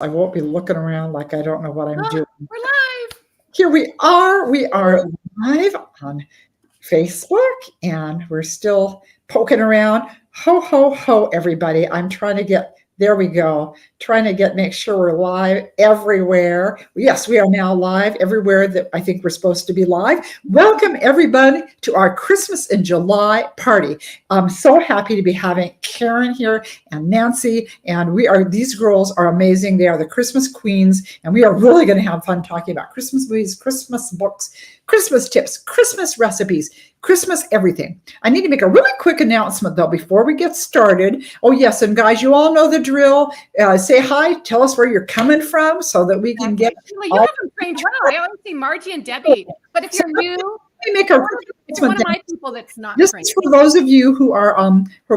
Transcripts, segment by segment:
I won't be looking around like I don't know what I'm Oh, doing. we're live. Here we are. We are live on Facebook and we're still poking around. Ho, ho, ho, everybody. I'm trying to get, there we go. Trying to make sure we're live everywhere. Yes, we are now live everywhere that I think we're supposed to be live. Welcome, everybody, to our Christmas in July party. I'm so happy to be having Karen here and Nancy, and these girls are amazing. They are the Christmas queens, and we are really going to have fun talking about Christmas movies, Christmas books, Christmas tips, Christmas recipes, Christmas everything. I need to make a really quick announcement, though, before we get started. Oh, yes, and guys, you all know the drill. Say hi, tell us where you're coming from so that we can get. You haven't trained well. I always see Margie and Debbie, but if you're new, make a one of my people that's not this trained. is for those of you who are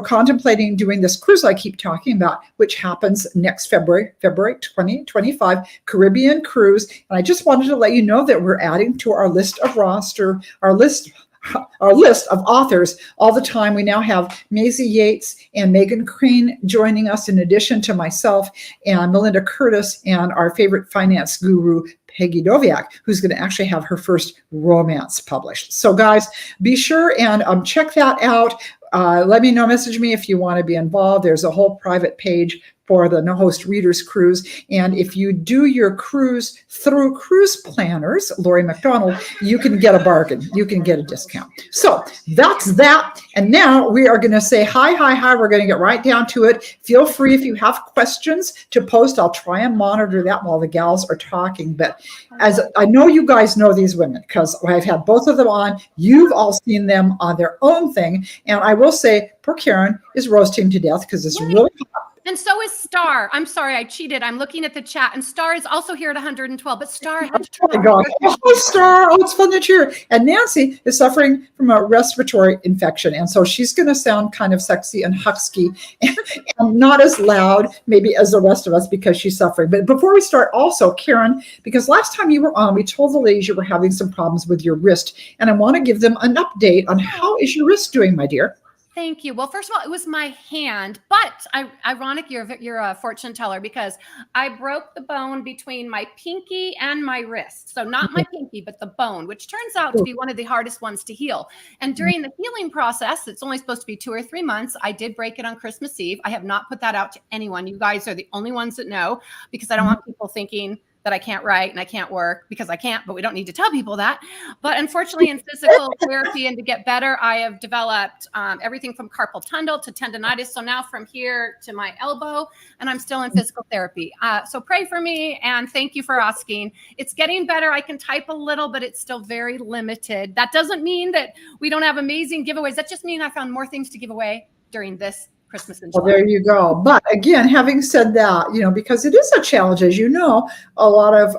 contemplating doing this cruise I keep talking about, which happens next February 2025, Caribbean cruise. And I just wanted to let you know that we're adding to our list of of authors all the time. We now have Maisie Yates and Megan Crane joining us, in addition to myself and Melinda Curtis and our favorite finance guru, Peggy Doviak, who's going to actually have her first romance published. So guys, be sure and check that out. Let me know, message me if you want to be involved. There's a whole private page for the No Host Readers Cruise. And if you do your cruise through Cruise Planners, Lori McDonald, you can get a bargain. You can get a discount. So that's that. And now we are going to say hi. We're going to get right down to it. Feel free, if you have questions, to post. I'll try and monitor that while the gals are talking. But as I know you guys know these women, because I've had both of them on. You've all seen them on their own thing. And I will say, poor Karen is roasting to death because it's really hot. And so is Star. I'm sorry, I cheated. I'm looking at the chat, and Star is also here at 112. But Star had to Oh my gosh! Oh, Star! Oh, it's fun that you're here. And Nancy is suffering from a respiratory infection, and so she's going to sound kind of sexy and husky, and not as loud, maybe, as the rest of us because she's suffering. But before we start, also, Karen, because last time you were on, we told the ladies you were having some problems with your wrist, and I want to give them an update on how is your wrist doing, my dear. Thank you. Well, first of all, it was my hand, but ironic, you're a fortune teller, because I broke the bone between my pinky and my wrist. So not my pinky, but the bone, which turns out to be one of the hardest ones to heal. And during the healing process, it's only supposed to be 2 or 3 months. I did break it on Christmas Eve. I have not put that out to anyone. You guys are the only ones that know, because I don't want people thinking that I can't write and I can't work, because I can't, but we don't need to tell people that. But unfortunately, in physical therapy and to get better, I have developed everything from carpal tunnel to tendonitis. So now from here to my elbow, and I'm still in physical therapy. So pray for me, and thank you for asking. It's getting better. I can type a little, but it's still very limited. That doesn't mean that we don't have amazing giveaways. That just means I found more things to give away during this Christmas in July. Well, there you go. But again, having said that, because it is a challenge, as you know, a lot of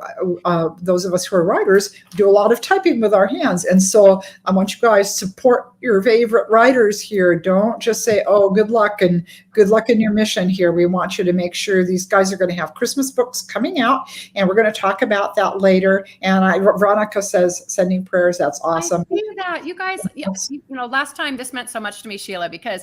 those of us who are writers do a lot of typing with our hands. And so I want you guys to support your favorite writers here. Don't just say, oh, good luck in your mission here. We want you to make sure these guys are going to have Christmas books coming out, and we're going to talk about that later. And Veronica says, sending prayers. That's awesome. I see that. You guys, last time this meant so much to me, Sheila, because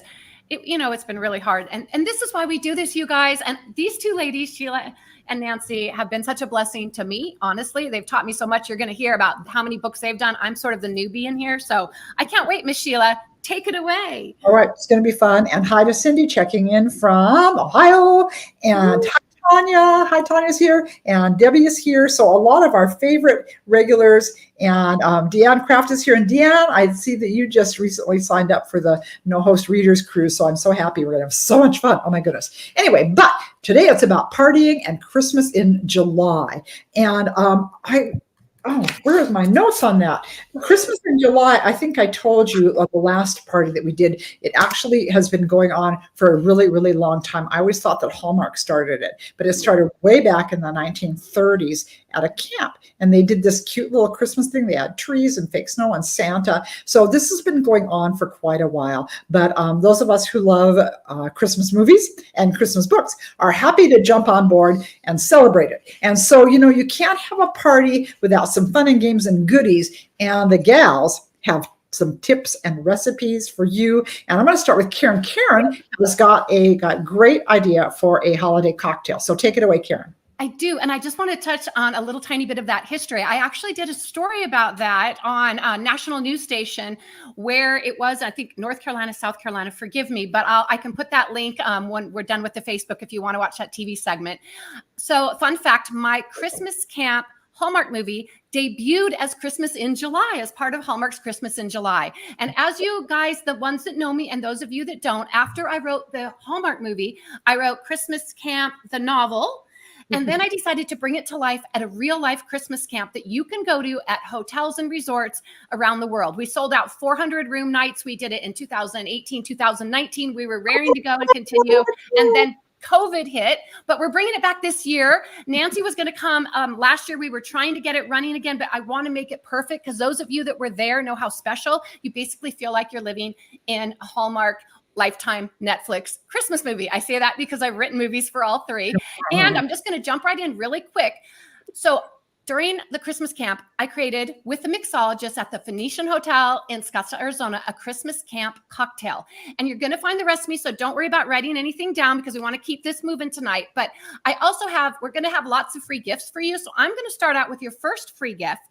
it's been really hard. And this is why we do this, you guys. And these two ladies, Sheila and Nancy, have been such a blessing to me. Honestly, they've taught me so much. You're going to hear about how many books they've done. I'm sort of the newbie in here. So I can't wait, Miss Sheila. Take it away. All right. It's going to be fun. And hi to Cindy, checking in from Ohio. And Tanya. Hi, Tanya's here. And Debbie is here. So a lot of our favorite regulars. And Deanne Kraft is here. And Deanne, I see that you just recently signed up for the No Host Readers Cruise. So I'm so happy. We're going to have so much fun. Oh, my goodness. Anyway, but today it's about partying and Christmas in July. And where is my notes on that? Christmas in July, I think I told you of the last party that we did. It actually has been going on for a really, really long time. I always thought that Hallmark started it, but it started way back in the 1930s at a camp. And they did this cute little Christmas thing. They had trees and fake snow and Santa. So this has been going on for quite a while. But those of us who love Christmas movies and Christmas books are happy to jump on board and celebrate it. And so, you can't have a party without some fun and games and goodies. And the gals have some tips and recipes for you. And I'm going to start with Karen. Karen has got a great idea for a holiday cocktail. So take it away, Karen. I do. And I just want to touch on a little tiny bit of that history. I actually did a story about that on a national news station where it was, I think, North Carolina, South Carolina, forgive me, but I can put that link when we're done with the Facebook if you want to watch that TV segment. So fun fact, my Christmas camp Hallmark movie debuted as Christmas in July, as part of Hallmark's Christmas in July. And as you guys, the ones that know me and those of you that don't, after I wrote the Hallmark movie, I wrote Christmas Camp, the novel. And then I decided to bring it to life at a real life Christmas camp that you can go to at hotels and resorts around the world. We sold out 400 room nights. We did it in 2018, 2019. We were raring to go and continue. And then COVID hit, but we're bringing it back this year. Nancy was going to come last year. We were trying to get it running again, but I want to make it perfect because those of you that were there know how special. You basically feel like you're living in a Hallmark Lifetime Netflix Christmas movie. I say that because I've written movies for all three. And I'm just going to jump right in really quick. So during the Christmas camp, I created with the mixologist at the Phoenician Hotel in Scottsdale, Arizona, a Christmas camp cocktail. And you're going to find the recipe, so don't worry about writing anything down because we want to keep this moving tonight. But I also we're going to have lots of free gifts for you. So I'm going to start out with your first free gift.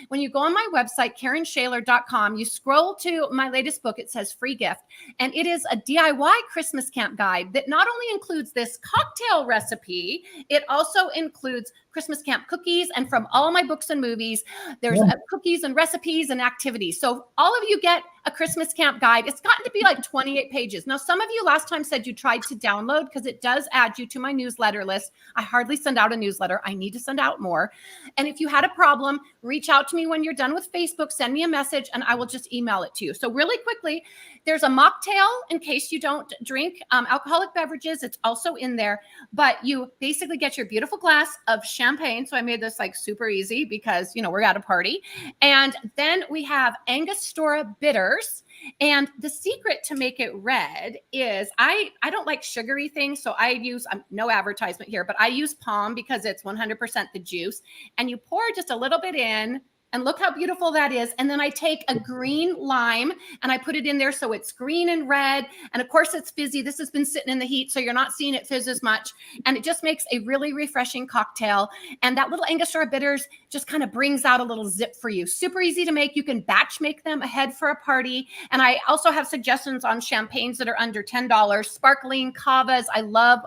When you go on my website, KarenSchaler.com, you scroll to my latest book, it says free gift. And it is a DIY Christmas camp guide that not only includes this cocktail recipe, it also includes Christmas camp cookies. And from all my books and movies, there's cookies and recipes and activities. So all of you get a Christmas camp guide. It's gotten to be like 28 pages. Now, some of you last time said you tried to download because it does add you to my newsletter list. I hardly send out a newsletter. I need to send out more. And if you had a problem, reach out to me when you're done with Facebook, send me a message and I will just email it to you. So really quickly, there's a mocktail in case you don't drink alcoholic beverages. It's also in there, but you basically get your beautiful glass of champagne. So I made this like super easy because, we're at a party. And then we have Angostura bitters. And the secret to make it red is I don't like sugary things. So I use no advertisement here, but I use Palm because it's 100% the juice. And you pour just a little bit in. And look how beautiful that is. And then I take a green lime and I put it in there so it's green and red. And of course it's fizzy. This has been sitting in the heat, so you're not seeing it fizz as much. And it just makes a really refreshing cocktail. And that little Angostura bitters just kind of brings out a little zip for you. Super easy to make. You can batch make them ahead for a party. And I also have suggestions on champagnes that are under $10. Sparkling cavas. I love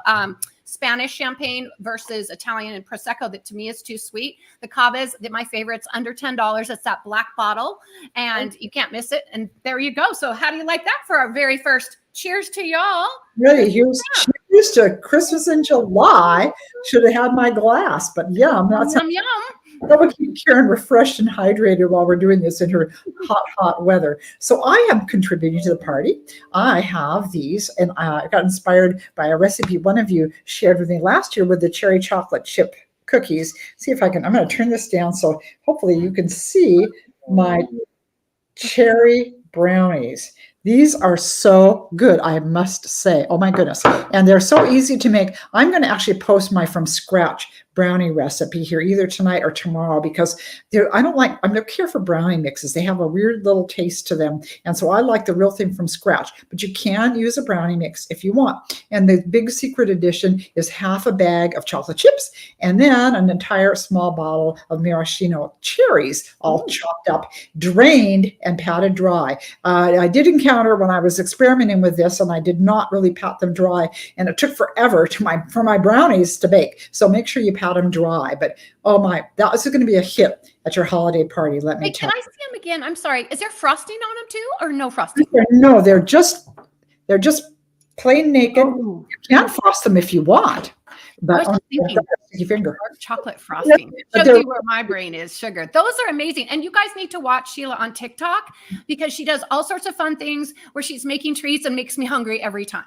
Spanish champagne versus Italian and Prosecco that to me is too sweet. The cavas, my favorite's under $10. It's that black bottle and you can't miss it. And there you go. So how do you like that for our very first cheers to y'all? Ready, here's cheers to Christmas in July. Should have had my glass, but yum. Yum, yum. That would keep Karen refreshed and hydrated while we're doing this in her hot weather. So I am contributing to the party. I have these, and I got inspired by a recipe one of you shared with me last year with the cherry chocolate chip cookies. See if I'm going to turn this down so hopefully you can see my cherry brownies. These are so good, I must say. Oh my goodness. And they're so easy to make. I'm going to actually post my from scratch brownie recipe here either tonight or tomorrow because I don't care for brownie mixes. They have a weird little taste to them. And so I like the real thing from scratch, but you can use a brownie mix if you want. And the big secret addition is half a bag of chocolate chips and then an entire small bottle of maraschino cherries, all chopped up, drained and patted dry. I did encounter when I was experimenting with this and I did not really pat them dry and it took forever for my brownies to bake. So make sure you pat them dry, but oh my, that is going to be a hit at your holiday party. Let me tell you. Can I see them again? I'm sorry. Is there frosting on them too, or no frosting? No, they're just plain naked. Oh. You can frost them if you want, but I was thinking finger chocolate frosting. Shows you where my brain is. Sugar. Those are amazing, and you guys need to watch Sheila on TikTok because she does all sorts of fun things where she's making treats and makes me hungry every time.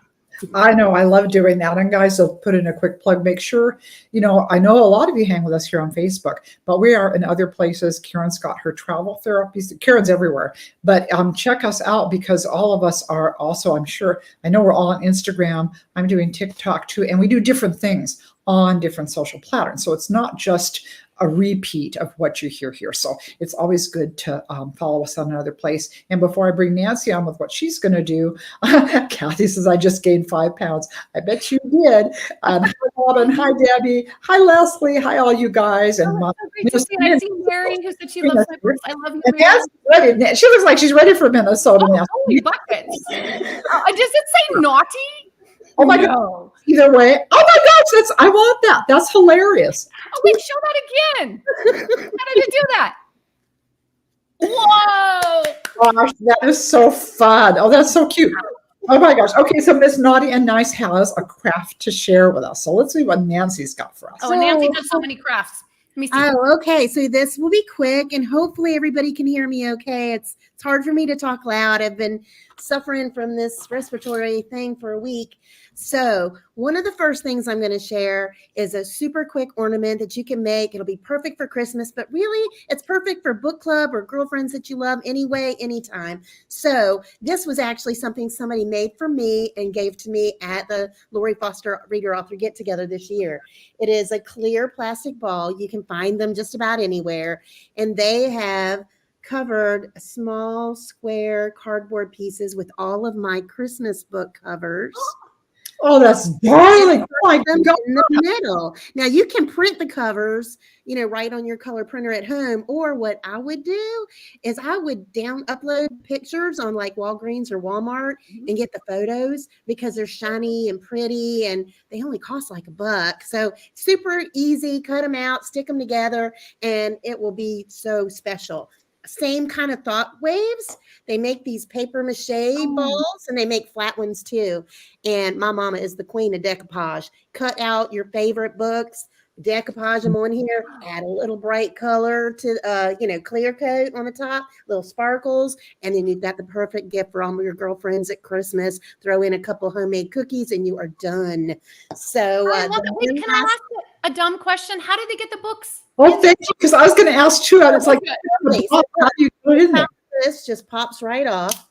I know. I love doing that. And guys, I'll put in a quick plug. Make sure, I know a lot of you hang with us here on Facebook, but we are in other places. Karen's got her travel therapies. Karen's everywhere. But check us out because all of us are also, I know we're all on Instagram. I'm doing TikTok too. And we do different things on different social patterns. So it's not just a repeat of what you hear here. So it's always good to follow us on another place. And before I bring Nancy on with what she's going to do, Kathy says, I just gained 5 pounds. I bet you did. Hi, Robin. Hi, Debbie. Hi, Leslie. Hi, all you guys. And so great to see. I see Mary who said she loves my books. I love you, and Mary. ready. She looks like she's ready for Minnesota now. Holy buckets. Does it say naughty? Oh my God. Either way. Oh my gosh, I want that. That's hilarious. Oh, wait, show that again. How did it do that? Whoa. Gosh, that is so fun. Oh, that's so cute. Oh my gosh. Okay, so Miss Naughty and Nice has a craft to share with us. So let's see what Nancy's got for us. Oh, Nancy does so many crafts. Let me see. Oh, okay. So this will be quick, and hopefully everybody can hear me okay. It's hard for me to talk loud. I've been suffering from this respiratory thing for a week. So one of the first things I'm going to share is a super quick ornament that you can make. It'll be perfect for Christmas, but really it's perfect for book club or girlfriends that you love anyway, anytime. So this was actually something somebody made for me and gave to me at the Lori Foster Reader Author Get Together this year. It is a clear plastic ball. You can find them just about anywhere. And they have covered small square cardboard pieces with all of my Christmas book covers. Oh, that's darling. Oh my God. In the middle. Now you can print the covers, right on your color printer at home. Or what I would do is I would upload pictures on like Walgreens or Walmart and get the photos because they're shiny and pretty and they only cost like $1. So super easy, cut them out, stick them together, and it will be so special. Same kind of thought waves. They make these paper mache balls and they make flat ones too. And my mama is the queen of decoupage. Cut out your favorite books, decoupage them on here, add a little bright color to, clear coat on the top, little sparkles. And then you've got the perfect gift for all your girlfriends at Christmas. Throw in a couple homemade cookies and you are done. So I love it. Wait, can I ask a dumb question? How did they get the books? Oh, thank you. Because I was going to ask too. It's like, how do you put it in there? This just pops right off.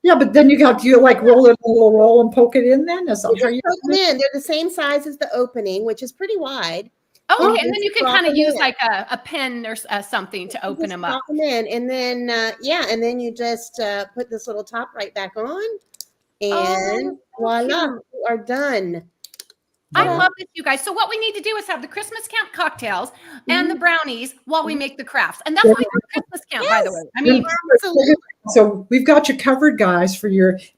Yeah, but then you like roll it a little roll and poke it in then? Is that how you poke them in? They're the same size as the opening, which is pretty wide. Oh, okay. And then you can kind of use like a pen or something to open them up. Them in. And then, and then you just put this little top right back on. And voila, you are done. I love this, you guys. So what we need to do is have the Christmas camp cocktails and the brownies while we make the crafts. And that's why we do Christmas camp, by the way. I mean, so we've got you covered, guys, for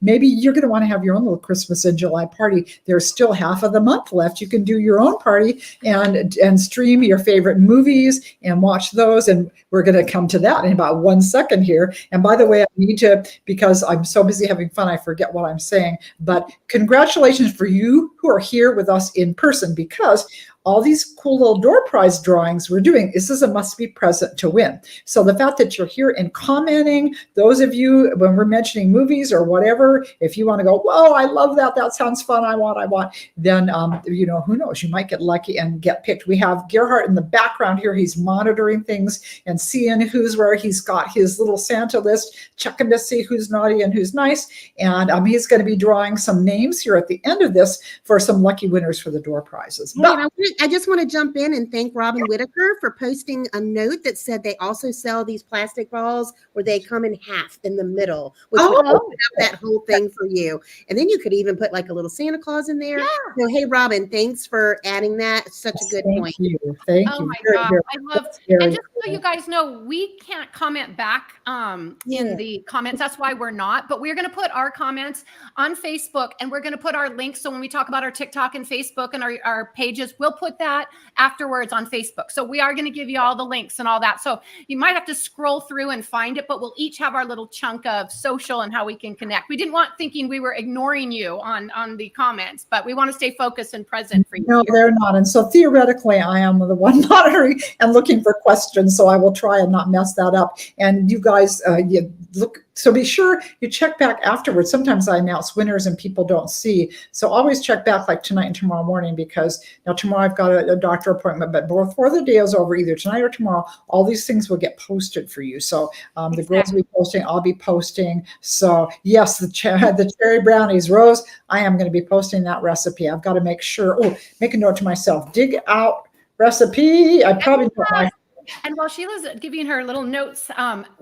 maybe you're going to want to have your own little Christmas in July party. There's still half of the month left. You can do your own party and stream your favorite movies and watch those. And we're going to come to that in about 1 second here. And by the way, I need to, because I'm so busy having fun, I forget what I'm saying. But congratulations for you who are here with us in person, because all these cool little door prize drawings we're doing, this is a must be present to win. So the fact that you're here and commenting, those of you, when we're mentioning movies or whatever, if you want to go, whoa, I love that. That sounds fun. I want, then, who knows, you might get lucky and get picked. We have Gerhardt in the background here. He's monitoring things and seeing who's where. He's got his little Santa list, checking to see who's naughty and who's nice. And he's going to be drawing some names here at the end of this for some lucky winners for the door prizes. But I just want to jump in and thank Robin Whitaker for posting a note that said they also sell these plastic balls where they come in half in the middle, which will open up that whole thing for you. And then you could even put like a little Santa Claus in there. Yeah. So, hey, Robin, thanks for adding that. It's such a good point. Thank you. Thank you. Oh, my God. I love it. And just so you guys know, we can't comment back in the comments. That's why we're not. But we're going to put our comments on Facebook, and we're going to put our links. So when we talk about our TikTok and Facebook and our pages, we'll put that afterwards on Facebook. So we are going to give you all the links and all that. So you might have to scroll through and find it, but we'll each have our little chunk of social and how we can connect. We didn't want thinking we were ignoring you on the comments, but we want to stay focused and present for you. No, they're not. And so theoretically, I am the one monitoring and looking for questions. so I will try and not mess that up. And you guys, you look. So be sure you check back afterwards. Sometimes I announce winners and people don't see. So always check back like tonight and tomorrow morning, because now tomorrow I've got a doctor appointment, but before the day is over, either tonight or tomorrow, all these things will get posted for you. So the girls will be posting, I'll be posting. So yes, the cherry brownies, Rose, I am going to be posting that recipe. I've got to make sure, make a note to myself, dig out recipe. I probably don't like. And while Sheila's giving her little notes,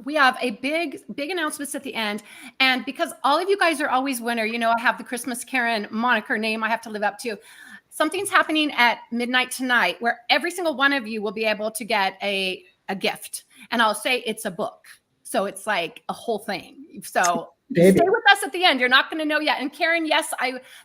we have a big announcements at the end. And because all of you guys are always winner, I have the Christmas Karen moniker name I have to live up to. Something's happening at midnight tonight where every single one of you will be able to get a gift. And I'll say it's a book. So it's like a whole thing. So Baby. Stay with us at the end. You're not going to know yet. And Karen, yes,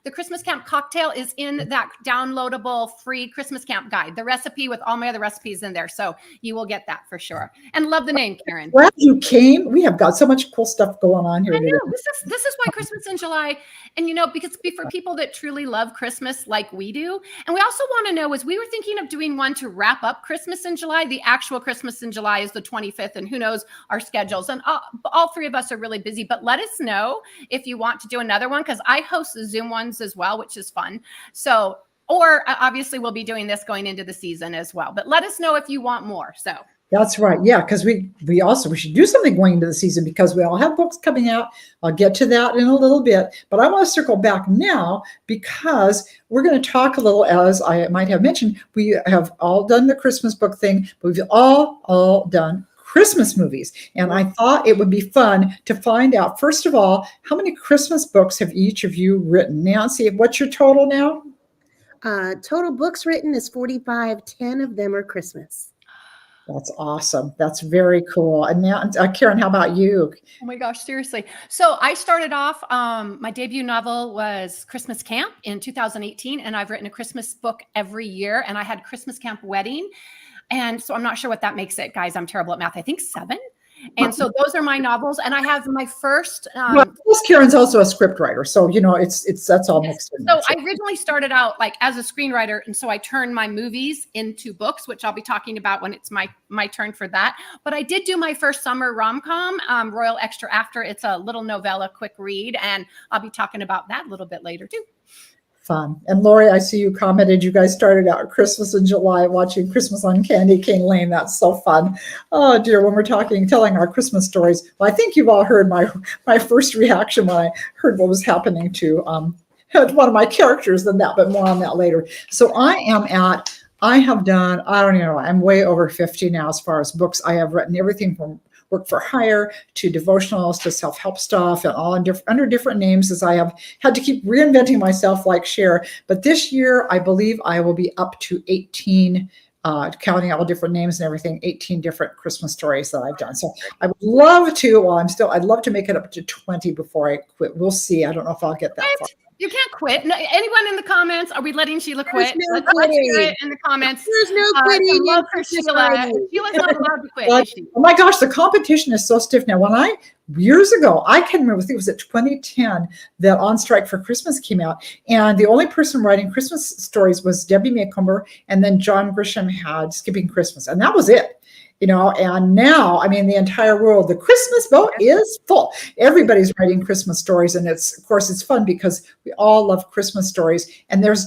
the Christmas Camp cocktail is in that downloadable free Christmas Camp guide, the recipe with all my other recipes in there. So you will get that for sure. And love the name, Karen. Glad you came. We have got so much cool stuff going on here. I know. This is why Christmas in July. And because for people that truly love Christmas like we do. And we also want to know, as we were thinking of doing one to wrap up Christmas in July, the actual Christmas in July is the 25th, and who knows our schedules. And all three of us are really busy, but let us know if you want to do another one, because I host the Zoom ones as well, which is fun. So, or obviously we'll be doing this going into the season as well, but let us know if you want more. So that's right. Yeah, because we should do something going into the season, because we all have books coming out. I'll get to that in a little bit, but I want to circle back now because we're going to talk a little, as I might have mentioned, we have all done the Christmas book thing, but we've all done Christmas movies. And I thought it would be fun to find out, first of all, how many Christmas books have each of you written? Nancy, what's your total now? Total books written is 45. 10 of them are Christmas. That's awesome. That's very cool. And now, Karen, how about you? Oh my gosh, seriously. So I started off, my debut novel was Christmas Camp in 2018, and I've written a Christmas book every year, and I had Christmas Camp Wedding. And so I'm not sure what that makes it, guys. I'm terrible at math. I think 7. And so those are my novels. And I have my first. Karen's also a script writer. So, that's all mixed in. So I originally started out like as a screenwriter. And so I turned my movies into books, which I'll be talking about when it's my turn for that. But I did do my first summer rom-com, Royal Extra After. It's a little novella, quick read. And I'll be talking about that a little bit later too. Fun. And Lori, I see you commented you guys started out Christmas in July watching Christmas on Candy Cane Lane. That's so fun. Oh dear, when we're telling our Christmas stories. Well, I think you've all heard my first reaction when I heard what was happening to one of my characters than that, but more on that later. So I have done, I don't even know, I'm way over 50 now as far as books. I have written everything from work for hire to devotionals to self-help stuff, and all under different names, as I have had to keep reinventing myself like Cher. But this year, I believe I will be up to 18, counting all different names and everything, 18 different Christmas stories that I've done. So I would love to, I'd love to make it up to 20 before I quit. We'll see. I don't know if I'll get that far. You can't quit. No, anyone in the comments? Are we letting Sheila quit? Let's hear it in the comments. There's no quitting. Love for Sheila. Sheila's not allowed to quit. Is she? Oh my gosh, the competition is so stiff now. Years ago, I can remember, I think it was at 2010 that On Strike for Christmas came out. And the only person writing Christmas stories was Debbie Macomber, and then John Grisham had Skipping Christmas. And that was it. And now, the entire world, the Christmas boat is full. Everybody's writing Christmas stories. And of course, it's fun because we all love Christmas stories. And there's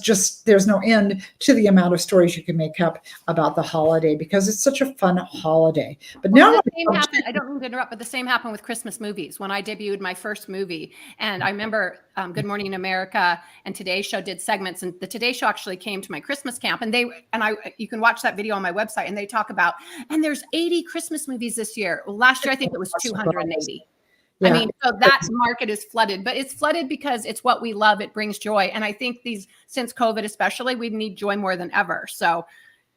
no end to the amount of stories you can make up about the holiday, because it's such a fun holiday. But now the same happened. I don't mean to interrupt, but the same happened with Christmas movies. When I debuted my first movie, and I remember Good Morning America and Today Show did segments, and the Today Show actually came to my Christmas camp, and you can watch that video on my website, and they talk about, and there's 80 Christmas movies this year. Well, last year I think it was 280. Yeah. So that market is flooded, but it's flooded because it's what we love. It brings joy, and I think since COVID especially, we need joy more than ever. So.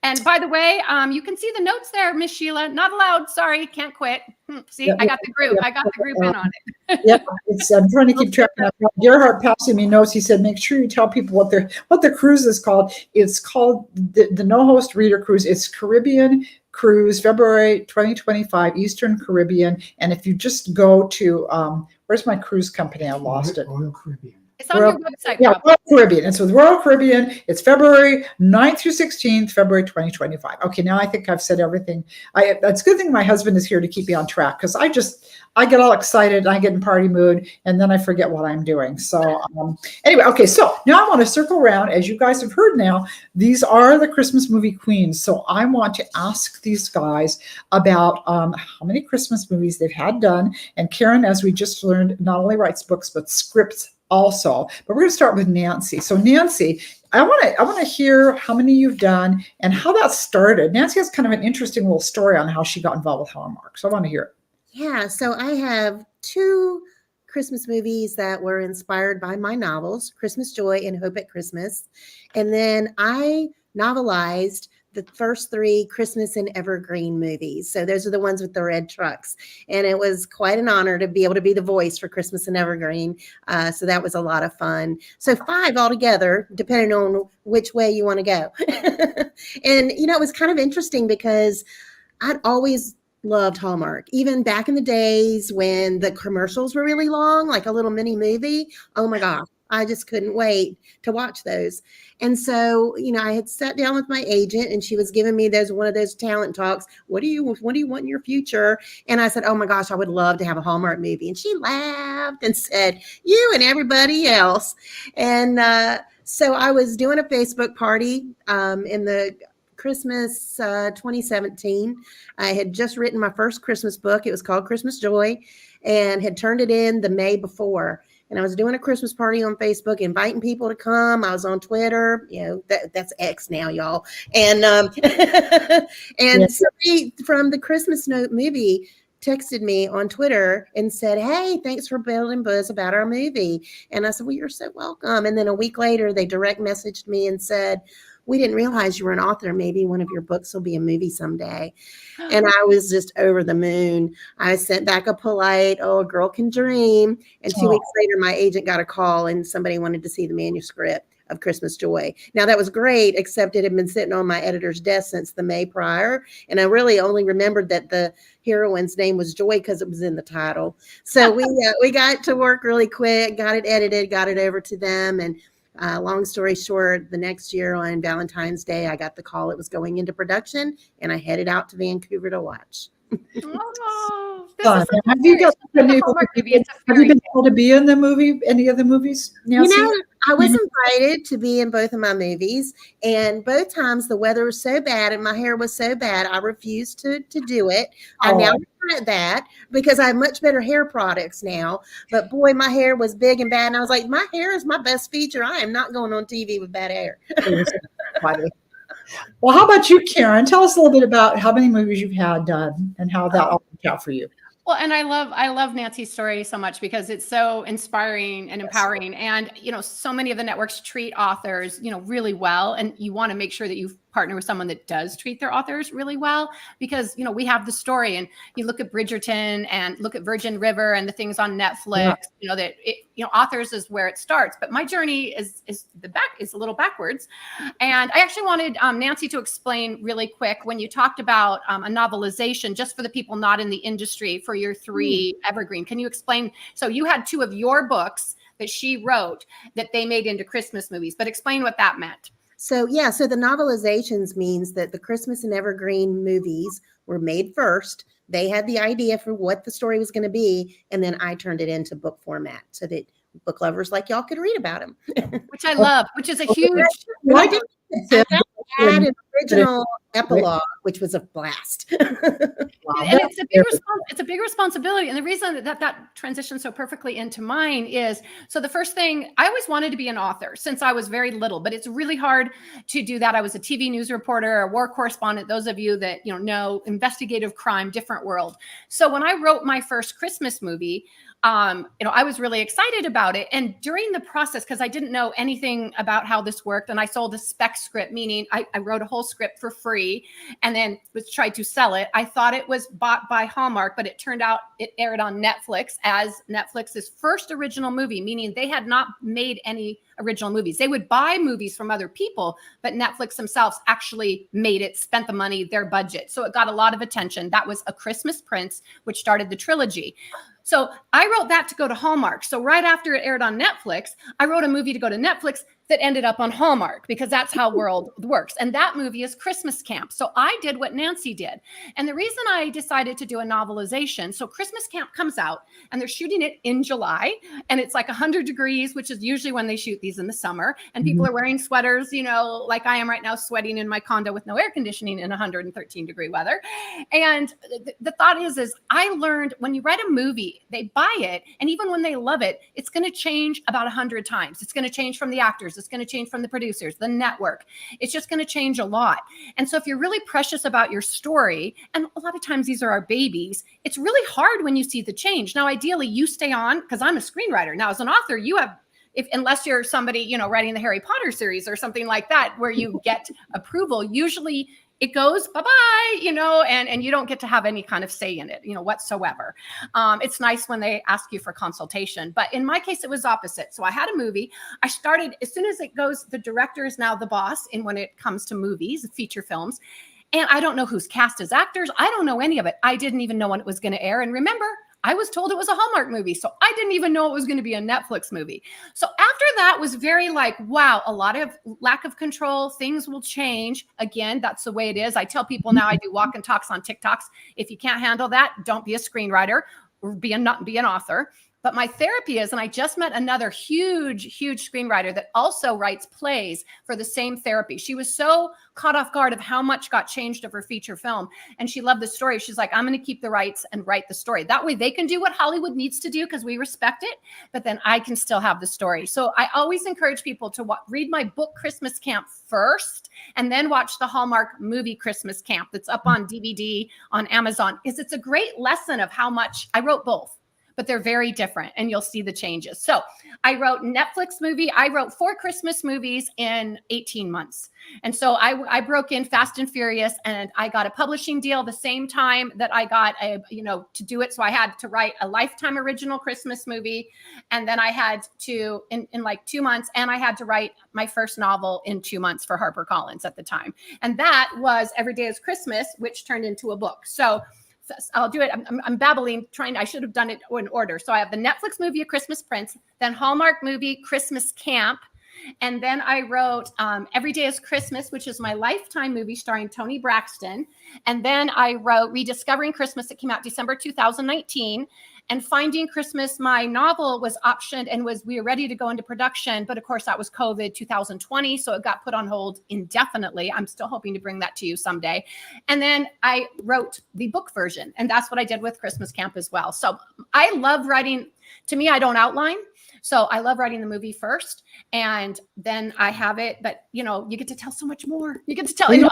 And by the way, you can see the notes there, Miss Sheila. Not allowed. Sorry, can't quit. See, I got the group. I got the group in on it. Yep, I'm trying to keep track. Gerhard passing me notes. He said, make sure you tell people what the cruise is called. It's called the No Host Reader Cruise. It's Caribbean Cruise, February 2025, Eastern Caribbean. And if you just go to, where's my cruise company? I lost it. Royal Caribbean. It's on your website, Yeah, Rob. Royal Caribbean. It's with Royal Caribbean. It's February 9th through 16th, February 2025. Okay, now I think I've said everything. It's a good thing my husband is here to keep me on track, because I get all excited and I get in party mood and then I forget what I'm doing. So anyway, okay, so now I want to circle around. As you guys have heard now, these are the Christmas movie queens. So I want to ask these guys about how many Christmas movies they've had done. And Karen, as we just learned, not only writes books, but scripts also. But we're going to start with Nancy. So Nancy, I want to hear how many you've done and how that started. Nancy has kind of an interesting little story on how she got involved with Hallmark. So I want to hear it. Yeah, so I have 2 Christmas movies that were inspired by my novels, Christmas Joy and Hope at Christmas. And then I novelized the first 3 Christmas and Evergreen movies. So those are the ones with the red trucks. And it was quite an honor to be able to be the voice for Christmas and Evergreen. So that was a lot of fun. So 5 altogether, depending on which way you want to go. And, it was kind of interesting because I'd always loved Hallmark. Even back in the days when the commercials were really long, like a little mini movie. Oh my gosh, I just couldn't wait to watch those. And so, I had sat down with my agent and she was giving me one of those talent talks. What do you want in your future? And I said, oh my gosh, I would love to have a Hallmark movie. And she laughed and said, you and everybody else. And so I was doing a Facebook party in the Christmas 2017. I had just written my first Christmas book. It was called Christmas Joy, and had turned it in the May before. And I was doing a Christmas party on Facebook, inviting people to come. I was on Twitter, that's X now, y'all. And somebody from the Christmas Note movie texted me on Twitter and said, hey, thanks for building buzz about our movie. And I said, well, you're so welcome. And then a week later, they direct messaged me and said, we didn't realize you were an author. Maybe one of your books will be a movie someday. And I was just over the moon. I sent back a polite, a girl can dream. And 2 weeks later, my agent got a call and somebody wanted to see the manuscript of Christmas Joy. Now that was great, except it had been sitting on my editor's desk since the May prior. And I really only remembered that the heroine's name was Joy because it was in the title. So we got to work really quick, got it edited, got it over to them. And long story short, the next year on Valentine's Day, I got the call it was going into production, and I headed out to Vancouver to watch. Oh, this Fun. is so Have you been able to be in the movie, any of the movies, Nancy? I was invited to be in both of my movies, and both times the weather was so bad and my hair was so bad, I refused to do it. I now regret that because I have much better hair products now. But boy, my hair was big and bad, and I was like, my hair is my best feature. I am not going on TV with bad hair. Well, how about you, Karen? Tell us a little bit about how many movies you've had done and how that all worked out for you. Well, and I love Nancy's story so much because it's so inspiring and empowering. And, so many of the networks treat authors, really well. And you want to make sure that you partner with someone that does treat their authors really well, because, we have the story, and you look at Bridgerton and look at Virgin River and the things on Netflix, authors is where it starts. But my journey is a little backwards. And I actually wanted Nancy to explain really quick when you talked about a novelization, just for the people not in the industry, for your 3 Evergreen. Can you explain? So you had 2 of your books that she wrote that they made into Christmas movies, but explain what that meant. So the novelizations means that the Christmas and Evergreen movies were made first. They had the idea for what the story was going to be, and then I turned it into book format so that book lovers like y'all could read about them. Which I love, which is a huge... Why didn't add an original epilogue, which was a blast. And it's a big responsibility. And the reason that transitions so perfectly into mine is, so the first thing, I always wanted to be an author since I was very little, but it's really hard to do that. I was a TV news reporter, a war correspondent. Those of you that know investigative crime, different world. So when I wrote my first Christmas movie, I was really excited about it. And during the process, because I didn't know anything about how this worked, and I sold a spec script, meaning I wrote a whole script for free and then was tried to sell it. I thought it was bought by Hallmark, but it turned out it aired on Netflix as Netflix's first original movie, meaning they had not made any original movies. They would buy movies from other people, but Netflix themselves actually made it, spent the money, their budget. So it got a lot of attention. That was A Christmas Prince, which started the trilogy. So I wrote that to go to Hallmark. So right after it aired on Netflix, I wrote a movie to go to Netflix that ended up on Hallmark because that's how world works. And that movie is Christmas Camp. So I did what Nancy did. And the reason I decided to do a novelization, so Christmas Camp comes out and they're shooting it in July and it's like 100 degrees, which is usually when they shoot these in the summer. And people are wearing sweaters, you know, like I am right now, sweating in my condo with no air conditioning in 113 degree weather. And the thought is I learned when you write a movie, they buy it. And even when they love it, it's going to change about 100 times. It's going to change from the actors. It's going to change from the producers, the network. It's just going to change a lot. And so if you're really precious about your story, and a lot of times these are our babies, it's really hard when you see the change. Now, ideally you stay on, because I'm a screenwriter. Now, as an author, you have, unless you're somebody, you know, writing the Harry Potter series or something like that, where you get approval, usually it goes bye-bye, you know, and you don't get to have any kind of say in it, you know, whatsoever. It's nice when they ask you for consultation, but in my case, it was opposite. So I had a movie. I started, as soon as it goes, the director is now the boss in when it comes to movies, feature films. And I don't know who's cast as actors. I don't know any of it. I didn't even know when it was going to air. And remember, I was told it was a Hallmark movie. So I didn't even know it was going to be a Netflix movie. So after that was very like, wow, a lot of lack of control. Things will change. Again, that's the way it is. I tell people now, I do walk and talks on TikToks. If you can't handle that, don't be a screenwriter or be an author. But my therapy is, and I just met another huge screenwriter that also writes plays for the same therapy. She was so caught off guard of how much got changed of her feature film. And she loved the story. She's like, I'm going to keep the rights and write the story. That way they can do what Hollywood needs to do because we respect it, but then I can still have the story. So I always encourage people to read my book, Christmas Camp, first, and then watch the Hallmark movie, Christmas Camp, that's up on DVD on Amazon, because it's a great lesson of how much I wrote both. But they're very different and you'll see the changes. So I wrote Netflix movie. I wrote 4 Christmas movies in 18 months. And so I broke in fast and furious and I got a publishing deal the same time that I got to do it. So I had to write a Lifetime original Christmas movie. And then I had to, in like 2 months, and I had to write my first novel in 2 months for HarperCollins at the time. And that was Every Day is Christmas, which turned into a book. So I'll do it. I'm babbling, I should have done it in order. So I have the Netflix movie, A Christmas Prince, then Hallmark movie, Christmas Camp. And then I wrote Every Day is Christmas, which is my Lifetime movie starring Toni Braxton. And then I wrote Rediscovering Christmas. It came out December 2019. And Finding Christmas, my novel, was optioned and we were ready to go into production. But of course, that was COVID 2020. So it got put on hold indefinitely. I'm still hoping to bring that to you someday. And then I wrote the book version. And that's what I did with Christmas Camp as well. So I love writing. To me, I don't outline. So I love writing the movie first and then I have it, but you get to tell so much more. You get to tell, they'll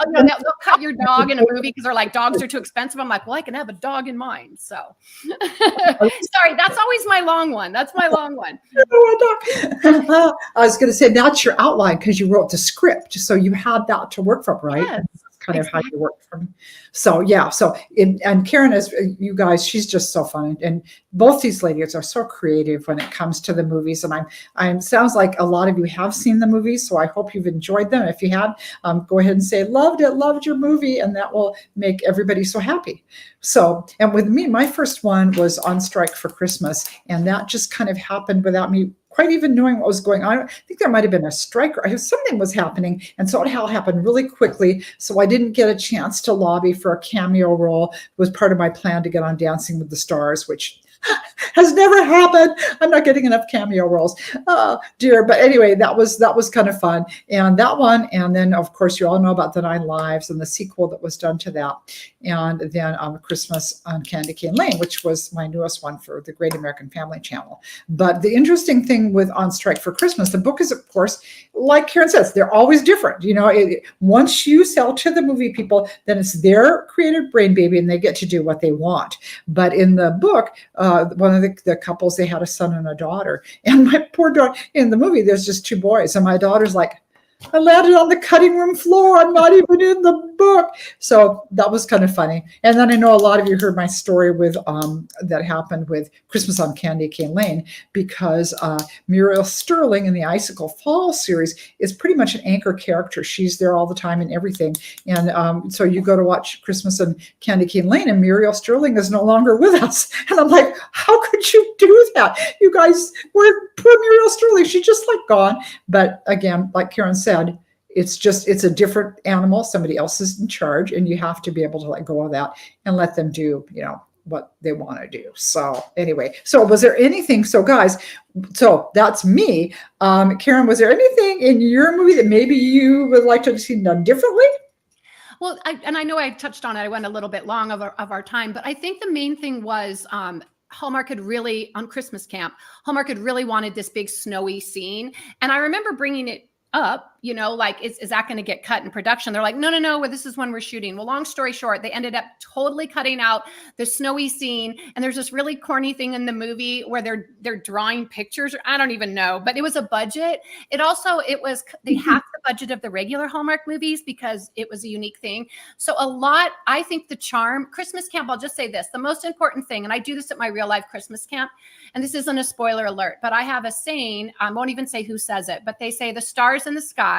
cut your dog in a movie because they're like, dogs are too expensive. I'm like, well, I can have a dog in mine. So sorry, that's always my long one. That's my long one. I was going to say, that's your outline because you wrote the script. So you had that to work from, right? Yes. Kind of how you work from. So yeah. So and Karen is, you guys, she's just so fun. And both these ladies are so creative when it comes to the movies. And I'm sounds like a lot of you have seen the movies. So I hope you've enjoyed them. If you have, go ahead and say, loved your movie. And that will make everybody so happy. So, and with me, my first one was On Strike for Christmas. And that just kind of happened without me quite even knowing what was going on. I think there might have been a strike or something was happening. And so it all happened really quickly. So I didn't get a chance to lobby for a cameo role. It was part of my plan to get on Dancing with the Stars, which has never happened. I'm not getting enough cameo roles. Oh, dear. But anyway, that was kind of fun. And that one, and then of course you all know about The 9 Lives and the sequel that was done to that. And then Christmas on Candy Cane Lane, which was my newest one for the Great American Family Channel. But the interesting thing with On Strike for Christmas, the book is, of course, like Karen says, they're always different. Once you sell to the movie people, then it's their creative brain baby and they get to do what they want. But in the book, one of the couples, they had a son and a daughter. And my poor daughter, in the movie, there's just 2 boys. And my daughter's like, I landed on the cutting room floor. I'm not even in the book. So that was kind of funny. And then I know a lot of you heard my story with that happened with Christmas on Candy Cane Lane, because Muriel Sterling in the Icicle Fall series is pretty much an anchor character. She's there all the time and everything. And so you go to watch Christmas on Candy Cane Lane, and Muriel Sterling is no longer with us. And I'm like, how could you do that? You guys, were poor Muriel Sterling. She's just like gone. But again, like Karen said, it's a different animal. Somebody else is in charge, and you have to be able to let go of that and let them do, what they want to do. So anyway, so was there anything, so guys, so that's me. Karen, was there anything in your movie that maybe you would like to have seen done differently? Well, I know I touched on it. I went a little bit long of our time, but I think the main thing was Hallmark had really, on Christmas Camp, Hallmark had really wanted this big snowy scene. And I remember bringing it up, like, is that going to get cut in production? They're like, no, well, this is when we're shooting. Well, long story short, they ended up totally cutting out the snowy scene. And there's this really corny thing in the movie where they're drawing pictures. I don't even know, but it was a budget. They half the budget of the regular Hallmark movies because it was a unique thing. So I think the charm, Christmas Camp, I'll just say this, the most important thing, and I do this at my real life Christmas camp, and this isn't a spoiler alert, but I have a saying, I won't even say who says it, but they say the stars in the sky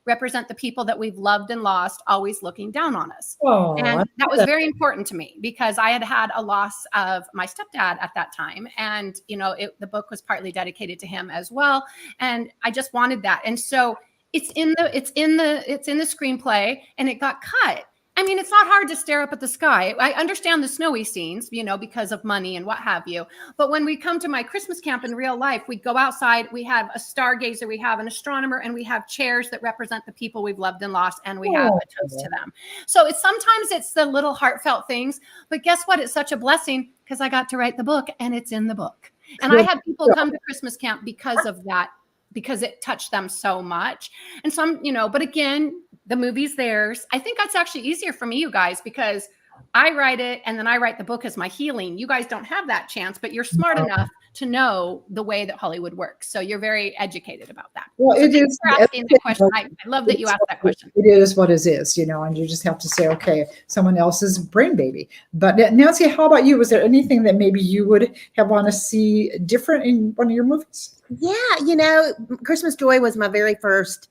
represent the people that we've loved and lost, always looking down on us. Oh, and that was very important to me because I had a loss of my stepdad at that time. And, the book was partly dedicated to him as well. And I just wanted that. And so it's in the screenplay, and it got cut. I mean, it's not hard to stare up at the sky. I understand the snowy scenes, because of money and what have you. But when we come to my Christmas camp in real life, we go outside, we have a stargazer, we have an astronomer, and we have chairs that represent the people we've loved and lost, and we have a toast to them. So sometimes it's the little heartfelt things, but guess what? It's such a blessing because I got to write the book, and it's in the book. And I had people come to Christmas camp because of that, because it touched them so much. And some, but again, the movie's theirs. I think that's actually easier for me, you guys, because I write it and then I write the book as my healing. You guys don't have that chance, but you're smart enough to know the way that Hollywood works. So you're very educated about that. Well, so it is asking that question. I love that you asked that question. It is what it is, and you just have to say, okay, someone else's brain baby. But Nancy, how about you? Was there anything that maybe you would have want to see different in one of your movies? Yeah, Christmas Joy was my very first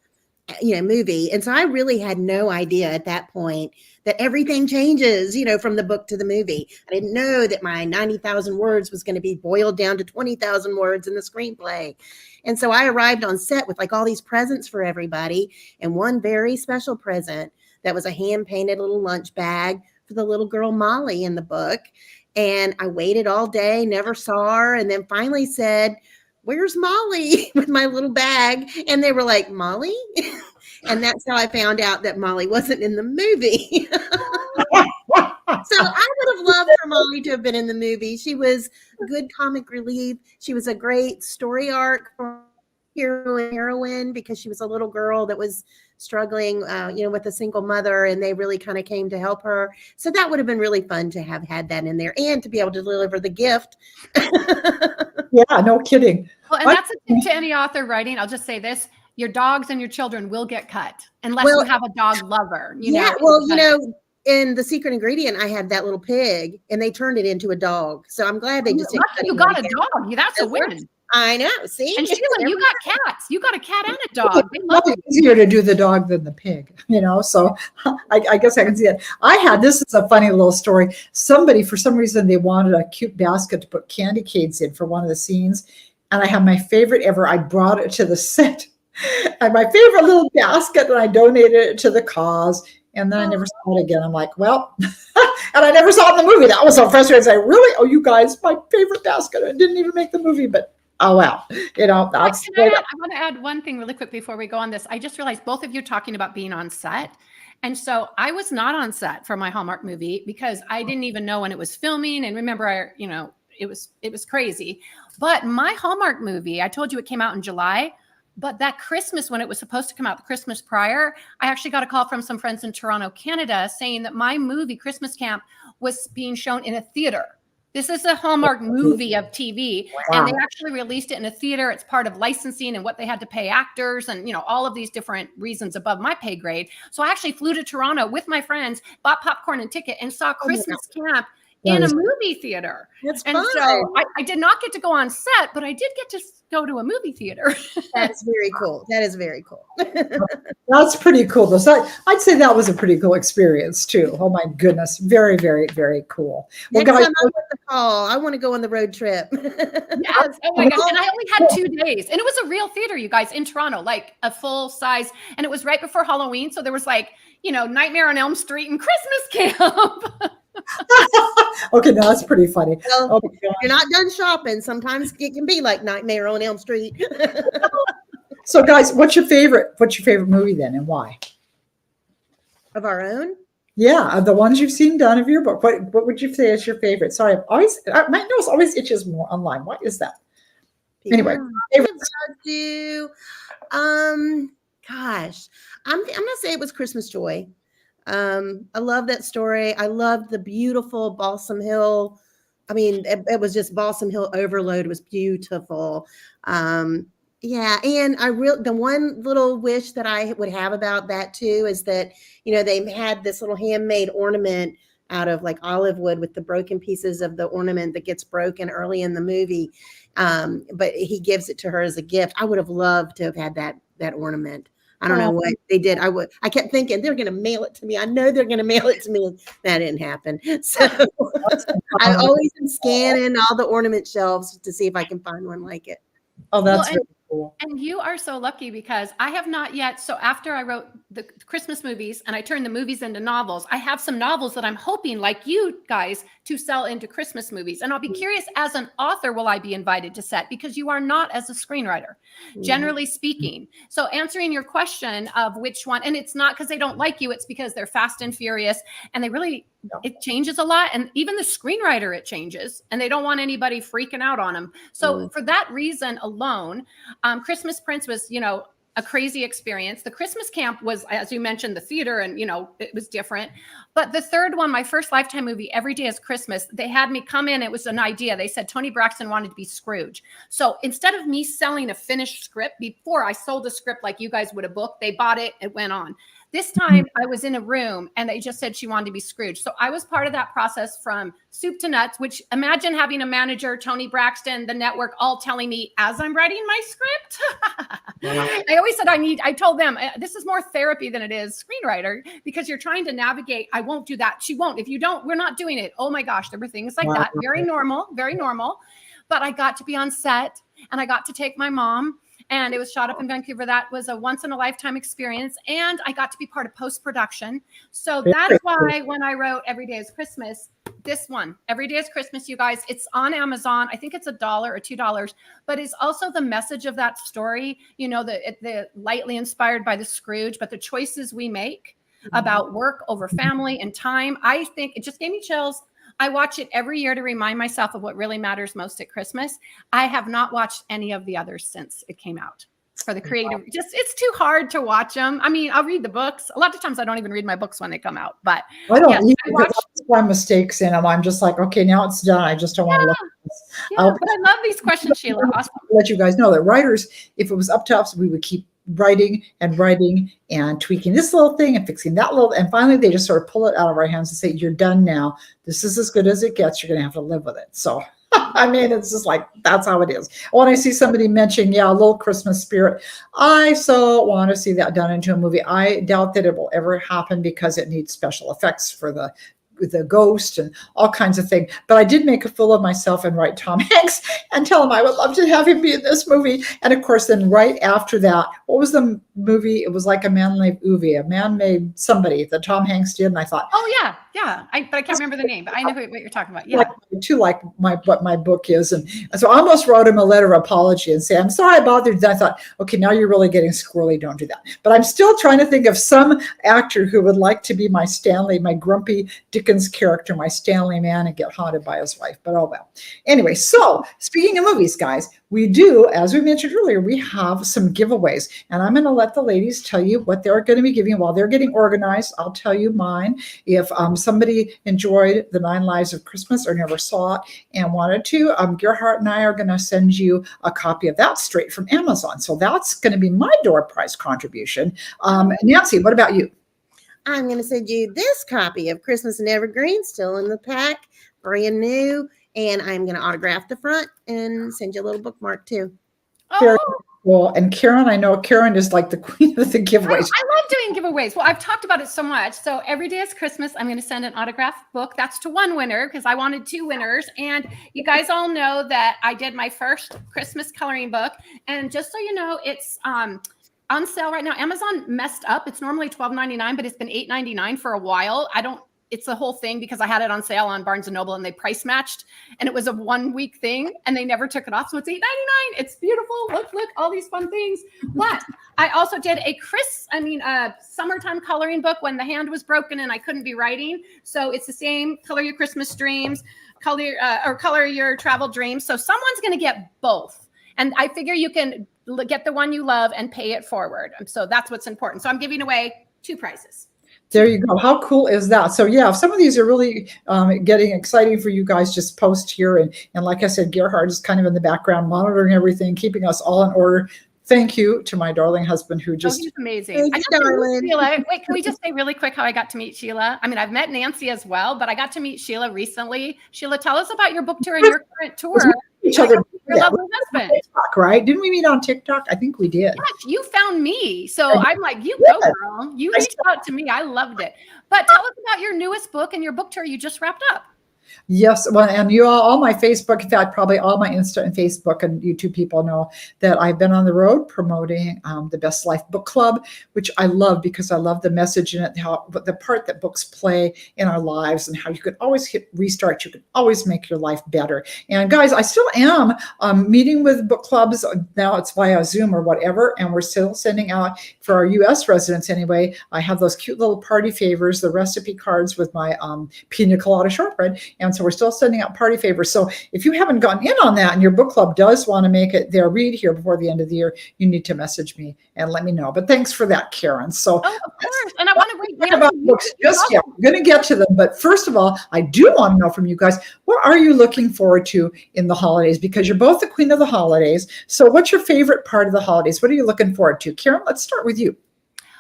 movie. And so I really had no idea at that point that everything changes, from the book to the movie. I didn't know that my 90,000 words was going to be boiled down to 20,000 words in the screenplay. And so I arrived on set with all these presents for everybody. And one very special present that was a hand painted little lunch bag for the little girl, Molly, in the book. And I waited all day, never saw her. And then finally said, "Where's Molly?" with my little bag. And they were like, "Molly?" And that's how I found out that Molly wasn't in the movie. So I would have loved for Molly to have been in the movie. She was good comic relief. She was a great story arc for hero and heroine because she was a little girl that was struggling, with a single mother, and they really kind of came to help her. So that would have been really fun to have had that in there and to be able to deliver the gift. Yeah, no kidding. Well, and that's a tip to any author writing. I'll just say this. Your dogs and your children will get cut unless you have a dog lover. In The Secret Ingredient, I had that little pig, and they turned it into a dog. So I'm glad they just you got a dog. That's a win. I know. See, and Sheila, you got cats. You got a cat and a dog. It's easier to do the dog than the pig, So I guess I can see it. This is a funny little story. Somebody, for some reason, they wanted a cute basket to put candy canes in for one of the scenes, and I have my favorite ever. I brought it to the set, and my favorite little basket, and I donated it to the cause. And then I never saw it again. I'm like, well, and I never saw it in the movie. That was so frustrating. I really, you guys, my favorite basket. I didn't even make the movie, but oh, well, I want to add one thing really quick before we go on this. I just realized both of you are talking about being on set. And so I was not on set for my Hallmark movie because I didn't even know when it was filming. And remember, it was crazy. But my Hallmark movie, I told you it came out in July. But that Christmas, when it was supposed to come out the Christmas prior, I actually got a call from some friends in Toronto, Canada, saying that my movie, Christmas Camp, was being shown in a theater. This is a Hallmark movie of TV, and they Wow. actually released it in a theater. It's part of licensing and what they had to pay actors and, all of these different reasons above my pay grade. So I actually flew to Toronto with my friends, bought popcorn and ticket, and saw Oh my Christmas Camp That in a is- movie theater. That's And fun. so I did not get to go on set, but I did get to go to a movie theater. That's very cool. That is very cool. That's pretty cool. Though. So I'd say that was a pretty cool experience too. Oh my goodness. Very, very, very cool. Well, Next guys, time I get the call, I want to go on the road trip. Yes. Oh my gosh. And I only had 2 days. And it was a real theater, you guys, in Toronto, like a full size. And it was right before Halloween. So there was like, Nightmare on Elm Street and Christmas Camp. okay, now that's pretty funny. Well, Oh my God. you're not done shopping. Sometimes it can be like Nightmare on Elm Street. So guys, what's your favorite movie then and why? Of our own. Yeah, of the ones you've seen done of your book, what would you say is your favorite? Sorry, my nose always itches more online. What is that? Anyway, favorites. Do gosh, I'm gonna say it was Christmas Joy. I love that story. I loved the beautiful Balsam Hill. I mean, it was just Balsam Hill overload. It was beautiful. Yeah, and the one little wish that I would have about that too is that they had this little handmade ornament out of like olive wood with the broken pieces of the ornament that gets broken early in the movie. But he gives it to her as a gift. I would have loved to have had that ornament. I don't know what they did. I kept thinking they're going to mail it to me. I know they're going to mail it to me. That didn't happen. So I always am scanning all the ornament shelves to see if I can find one like it. Oh, that's Well, really cool. And you are so lucky because I have not yet. So after I wrote the Christmas movies and I turned the movies into novels, I have some novels that I'm hoping, like you guys, to sell into Christmas movies. And I'll be curious, as an author, will I be invited to set? Because you are not as a screenwriter, generally speaking. So answering your question of which one, and it's not because they don't like you, it's because they're fast and furious and they really, it changes a lot. And even the screenwriter, it changes and they don't want anybody freaking out on them. So for that reason alone, Christmas Prince was, a crazy experience. The Christmas Camp was, as you mentioned, the theater, and it was different. But the third one, my first Lifetime movie, Every Day is Christmas, they had me come in. It was an idea. They said Tony Braxton wanted to be Scrooge. So instead of me selling a finished script before I sold a script like you guys would have booked, they bought it. It went on. This time I was in a room and they just said she wanted to be Scrooge. So I was part of that process from soup to nuts, which imagine having a manager, Tony Braxton, the network, all telling me as I'm writing my script. I always said I told them this is more therapy than it is screenwriter because you're trying to navigate. I won't do that. She won't. If you don't, we're not doing it. Oh my gosh, there were things like that. Very normal, very normal. But I got to be on set and I got to take my mom. And it was shot up in Vancouver. That was a once in a lifetime experience. And I got to be part of post-production. So that's why when I wrote Every Day is Christmas, this one, Every Day is Christmas, you guys, it's on Amazon. I think it's $1 or $2, but it's also the message of that story, the lightly inspired by the Scrooge, but the choices we make about work over family and time. I think it just gave me chills. I watch it every year to remind myself of what really matters most at Christmas. I have not watched any of the others since it came out for the creative. It's too hard to watch them. I mean, I'll read the books. A lot of times I don't even read my books when they come out, but I don't yes, I find mistakes in them. I'm just like, okay, now it's done. I just don't want to look at this. Yeah, but I love these questions, Sheila. Awesome. Let you guys know that writers, if it was up to us, we would keep writing and tweaking this little thing and fixing that little, and finally they just sort of pull it out of our hands and say, you're done now. This is as good as it gets. You're going to have to live with it. So, I mean, it's just like, that's how it is. When I see somebody mention, a little Christmas spirit, I so want to see that done into a movie. I doubt that it will ever happen because it needs special effects for the ghost and all kinds of things. But I did make a fool of myself and write Tom Hanks and tell him I would love to have him be in this movie. And of course, then right after that, what was the movie? It was like A Man Named Uwe, A Man Made Somebody that Tom Hanks did. And I thought, oh yeah. But I can't remember the name, but I know what you're talking about. Yeah. Like what my book is. And so I almost wrote him a letter of apology and say, I'm sorry I bothered you. I thought, okay, now you're really getting squirrely. Don't do that. But I'm still trying to think of some actor who would like to be my Stanley, my grumpy Dickens character, my Stanley man, and get haunted by his wife. But oh well. Anyway, so speaking of movies, guys, we do, as we mentioned earlier, we have some giveaways. And I'm going to let the ladies tell you what they're going to be giving while they're getting organized. I'll tell you mine. If somebody enjoyed The 9 Lives of Christmas or never saw it and wanted to, Gerhardt and I are going to send you a copy of that straight from Amazon. So that's going to be my door prize contribution. Nancy, what about you? I'm going to send you this copy of Christmas and Evergreen, still in the pack, brand new. And I'm going to autograph the front and send you a little bookmark too. Very cool. And Karen, I know Karen is like the queen of the giveaways. I love doing giveaways. Well, I've talked about it so much. So every day is Christmas. I'm going to send an autographed book. That's to one winner because I wanted 2 winners. And you guys all know that I did my first Christmas coloring book. And just so you know, it's on sale right now. Amazon messed up. It's normally $12.99, but it's been $8.99 for a while. It's the whole thing because I had it on sale on Barnes & Noble and they price matched and it was a 1-week thing and they never took it off. So it's $8.99. It's beautiful. Look, all these fun things. But I also did a summertime coloring book when the hand was broken and I couldn't be writing. So it's the same, color your Christmas dreams, color your travel dreams. So someone's going to get both. And I figure you can get the one you love and pay it forward. So that's what's important. So I'm giving away 2 prizes. There you go. How cool is that? So yeah, if some of these are really getting exciting for you guys, just post here. And like I said, Gerhard is kind of in the background monitoring everything, keeping us all in order. Thank you to my darling husband who just— he's amazing. Sheila. Wait, can we just say really quick how I got to meet Sheila? I mean, I've met Nancy as well, but I got to meet Sheila recently. Sheila, tell us about your book tour and your current tour. Each other, your lovely husband. TikTok, right? Didn't we meet on TikTok? I think we did. Yes, you found me. So I'm like, you go, girl. You reached out to me. I loved it. But tell us about your newest book and your book tour you just wrapped up. Yes, well, and you all my Facebook, in fact, probably all my Insta and Facebook and YouTube people know that I've been on the road promoting the Best Life Book Club, which I love because I love the message in it, but the part that books play in our lives and how you can always hit restart, you can always make your life better. And guys, I still am meeting with book clubs. Now it's via Zoom or whatever, and we're still sending out, for our U.S. residents anyway, I have those cute little party favors, the recipe cards with my pina colada shortbread. And so we're still sending out party favors. So if you haven't gotten in on that and your book club does want to make it their read here before the end of the year, you need to message me and let me know. But thanks for that, Karen. So of course. And I want to read about books just yet. We're going to get to them. But first of all, I do want to know from you guys, what are you looking forward to in the holidays? Because you're both the queen of the holidays. So what's your favorite part of the holidays? What are you looking forward to? Karen, let's start with you.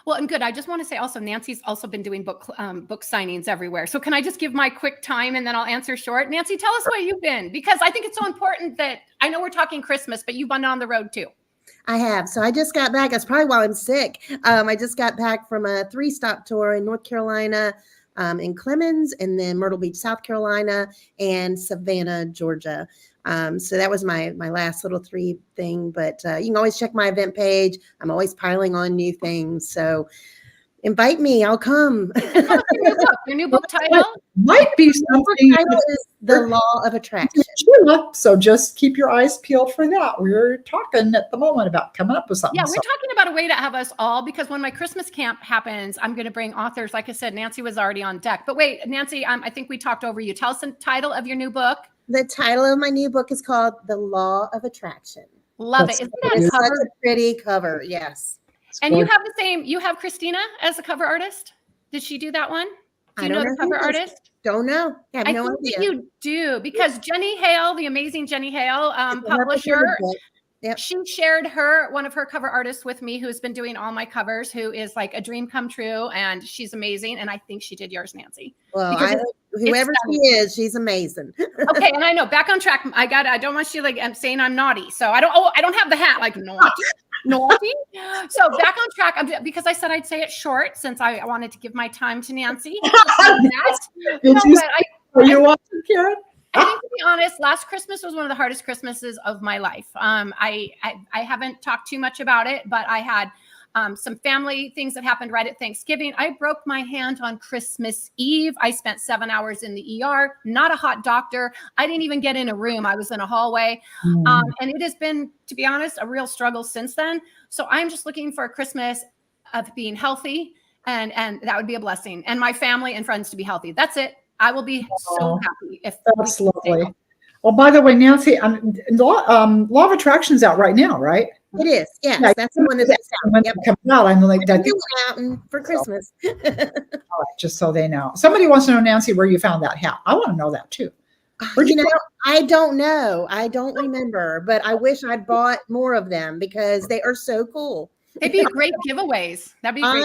Well, and good. I just want to say also, Nancy's also been doing book signings everywhere. So can I just give my quick time and then I'll answer short? Nancy, tell us where you've been, because I think it's so important that I know we're talking Christmas, but you've been on the road too. I have. So I just got back. That's probably why I'm sick. I just got back from a 3-stop tour in North Carolina, in Clemens, and then Myrtle Beach, South Carolina, and Savannah, Georgia. So that was my last little 3 thing, but you can always check my event page. I'm always piling on new things. So invite me, I'll come. Your new book title might be something. Title is The Law of Attraction. So just keep your eyes peeled for that. We're talking at the moment about coming up with something. Yeah, we're talking about a way to have us all, because when my Christmas camp happens, I'm going to bring authors. Like I said, Nancy was already on deck. But wait, Nancy, I think we talked over you. Tell us the title of your new book. The title of my new book is called The Law of Attraction. Love it. Isn't that It's cover? such a pretty cover. Yes. And you have you have Christina as the cover artist? Did she do that one? Do you know the cover artist? Don't know. I have no think idea. that you do, because Jenny Hale, the amazing Jenny Hale, publisher, Yep. she shared one of her cover artists with me, who's been doing all my covers, who is like a dream come true, and she's amazing. And I think she did yours, Nancy. Well, whoever she is, she's amazing. Okay, and I know, back on track. I don't want you I'm saying I'm naughty, so I don't have the hat like naughty. So back on track, because I said I'd say it short since I wanted to give my time to Nancy. Are you watching, Karen? I think, to be honest, last Christmas was one of the hardest Christmases of my life. I haven't talked too much about it, but I had some family things that happened right at Thanksgiving. I broke my hand on Christmas Eve. I spent 7 hours in the ER, not a hot doctor. I didn't even get in a room. I was in a hallway. And it has been, to be honest, a real struggle since then. So I'm just looking for a Christmas of being healthy, and that would be a blessing. And my family and friends to be healthy. That's it. I will be so happy if that's lovely. Well, by the way, Nancy, Law of Attraction's out right now, right? It is. Yes, Yeah, that's the one that's when Yep. it comes out, I'm like, I New think, one out for So. Christmas. just so they know. Somebody wants to know, Nancy, where you found that hat. I want to know that too. Where'd You you know, I don't know. I don't remember, but I wish I'd bought more of them because they are so cool. They'd be great giveaways. That'd be a great.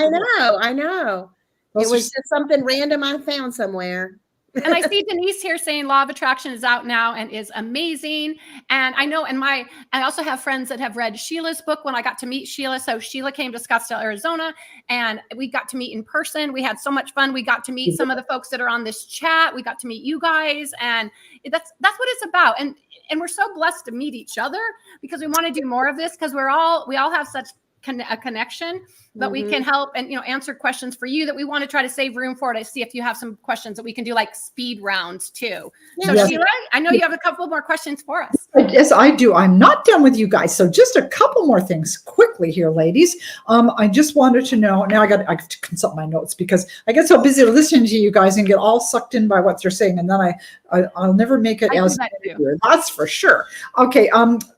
I know. Those It are was just something random I found somewhere. And I see Denise here saying Law of Attraction is out now and is amazing. And I know, I also have friends that have read Sheila's book when I got to meet Sheila. So Sheila came to Scottsdale, Arizona, and we got to meet in person. We had so much fun. We got to meet some of the folks that are on this chat. We got to meet you guys, and that's what it's about. And we're so blessed to meet each other because we want to do more of this because we all have such a connection, but we can help and answer questions for you that we want to try to save room for to see if you have some questions that we can do like speed rounds too. So Yes. Sheila, I know you have a couple more questions for us. Yes, I do. I'm not done with you guys. So just a couple more things quickly here, ladies. I just wanted to know, now I have to consult my notes because I get so busy listening to you guys and get all sucked in by what you're saying. And then I'll never make it as clear. That's for sure. Okay.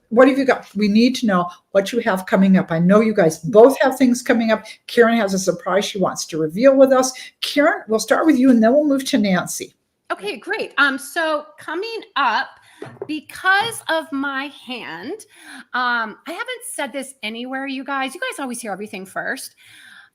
What have you got? We need to know what you have coming up. I know you guys both have things coming up. Karen has a surprise she wants to reveal with us. Karen, we'll start with you and then we'll move to Nancy. Okay, great. So coming up, because of my hand, I haven't said this anywhere, you guys. You guys always hear everything first.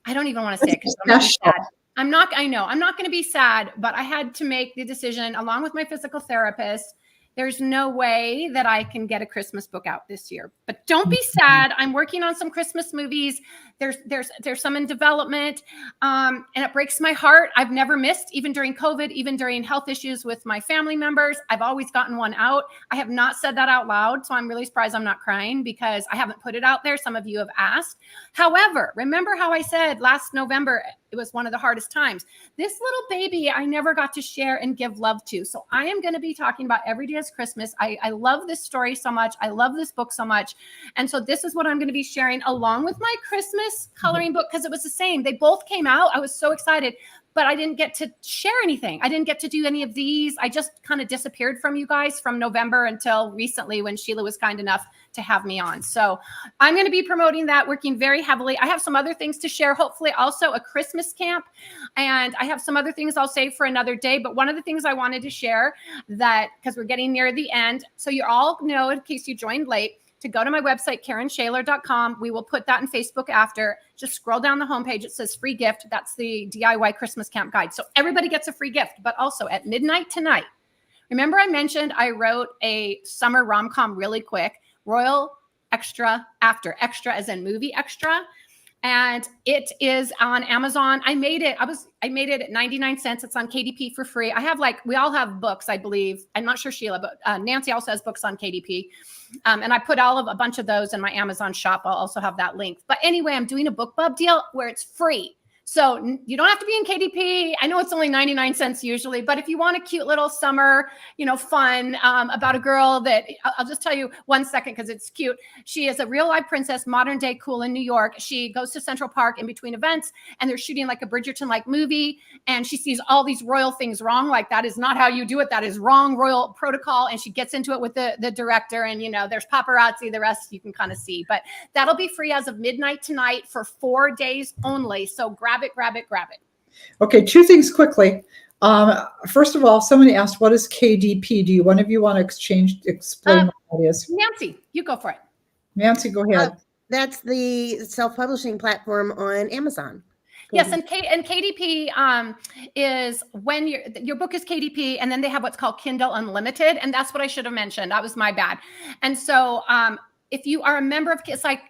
I don't even want to say it because I'm not sad. I know I'm not going to be sad, but I had to make the decision along with my physical therapist. There's no way that I can get a Christmas book out this year, but don't be sad. I'm working on some Christmas movies. There's some in development. And it breaks my heart. I've never missed, even during COVID, even during health issues with my family members. I've always gotten one out. I have not said that out loud. So I'm really surprised I'm not crying because I haven't put it out there. Some of you have asked. However, remember how I said last November, it was one of the hardest times. This little baby, I never got to share and give love to. So I am going to be talking about Every Day is Christmas. I love this story so much. I love this book so much. And so this is what I'm going to be sharing along with my Christmas coloring book because it was the same. They both came out. I was so excited, but I didn't get to share anything. I didn't get to do any of these. I just kind of disappeared from you guys from November until recently when Sheila was kind enough to have me on. So I'm going to be promoting that, working very heavily. I have some other things to share, hopefully also a Christmas camp. And I have some other things I'll save for another day. But one of the things I wanted to share that, because we're getting near the end, so you all know, in case you joined late, to go to my website, KarenSchaler.com. We will put that in Facebook after. Just scroll down the homepage. It says free gift. That's the DIY Christmas camp guide. So everybody gets a free gift, but also at midnight tonight. Remember I mentioned I wrote a summer rom-com really quick, Royal Extra After, extra as in movie extra. And it is on Amazon. I made it at 99 cents. It's on KDP for free. We all have books, I believe. I'm not sure Sheila, but Nancy also has books on KDP. And I put a bunch of those in my Amazon shop. I'll also have that link. But anyway, I'm doing a BookBub deal where it's free. So you don't have to be in KDP. I know it's only 99 cents usually, but if you want a cute little summer, fun about a girl that I'll just tell you 1 second because it's cute. She is a real life princess, modern day cool in New York. She goes to Central Park in between events and they're shooting like a Bridgerton-like movie. And she sees all these royal things wrong. Like that is not how you do it. That is wrong royal protocol. And she gets into it with the director and, there's paparazzi, the rest you can kind of see, but that'll be free as of midnight tonight for 4 days only. So grab it. Okay, two things quickly. First of all, somebody asked, what is KDP? Do one of you want to explain what that is? Nancy, you go for it. Nancy, go ahead. That's the self-publishing platform on Amazon. Yes, and KDP is when your book is KDP, and then they have what's called Kindle Unlimited, and that's what I should have mentioned. That was my bad. And so if you are a member of, it's like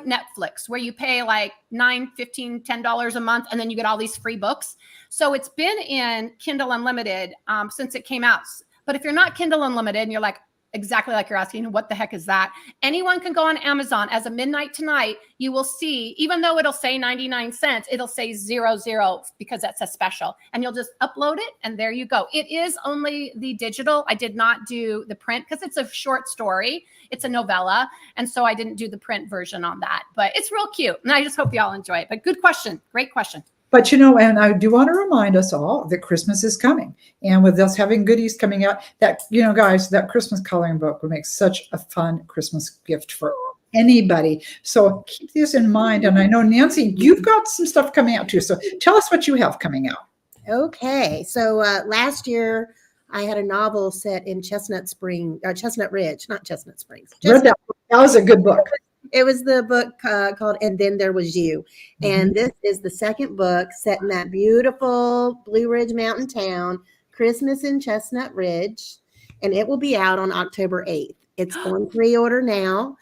Netflix where you pay like $9, $15, $10 a month, and then you get all these free books. So it's been in Kindle Unlimited since it came out. But if you're not Kindle Unlimited and you're like, exactly like you're asking, what the heck is that? Anyone can go on Amazon as of midnight tonight. You will see, even though it'll say 99 cents, it'll say 00 because that's a special. And you'll just upload it and there you go. It is only the digital. I did not do the print because it's a short story. It's a novella. And so I didn't do the print version on that. But it's real cute. And I just hope you all enjoy it. But good question. Great question. But, and I do want to remind us all that Christmas is coming. And with us having goodies coming out, that, guys, that Christmas coloring book would make such a fun Christmas gift for anybody. So keep this in mind. And I know, Nancy, you've got some stuff coming out too. So tell us what you have coming out. Okay, so last year I had a novel set in Chestnut Ridge, not Chestnut Springs. Read that book. That was a good book. It was the book called And Then There Was You. And this is the second book set in that beautiful Blue Ridge mountain town, Christmas in Chestnut Ridge. And it will be out on October 8th. It's on pre-order now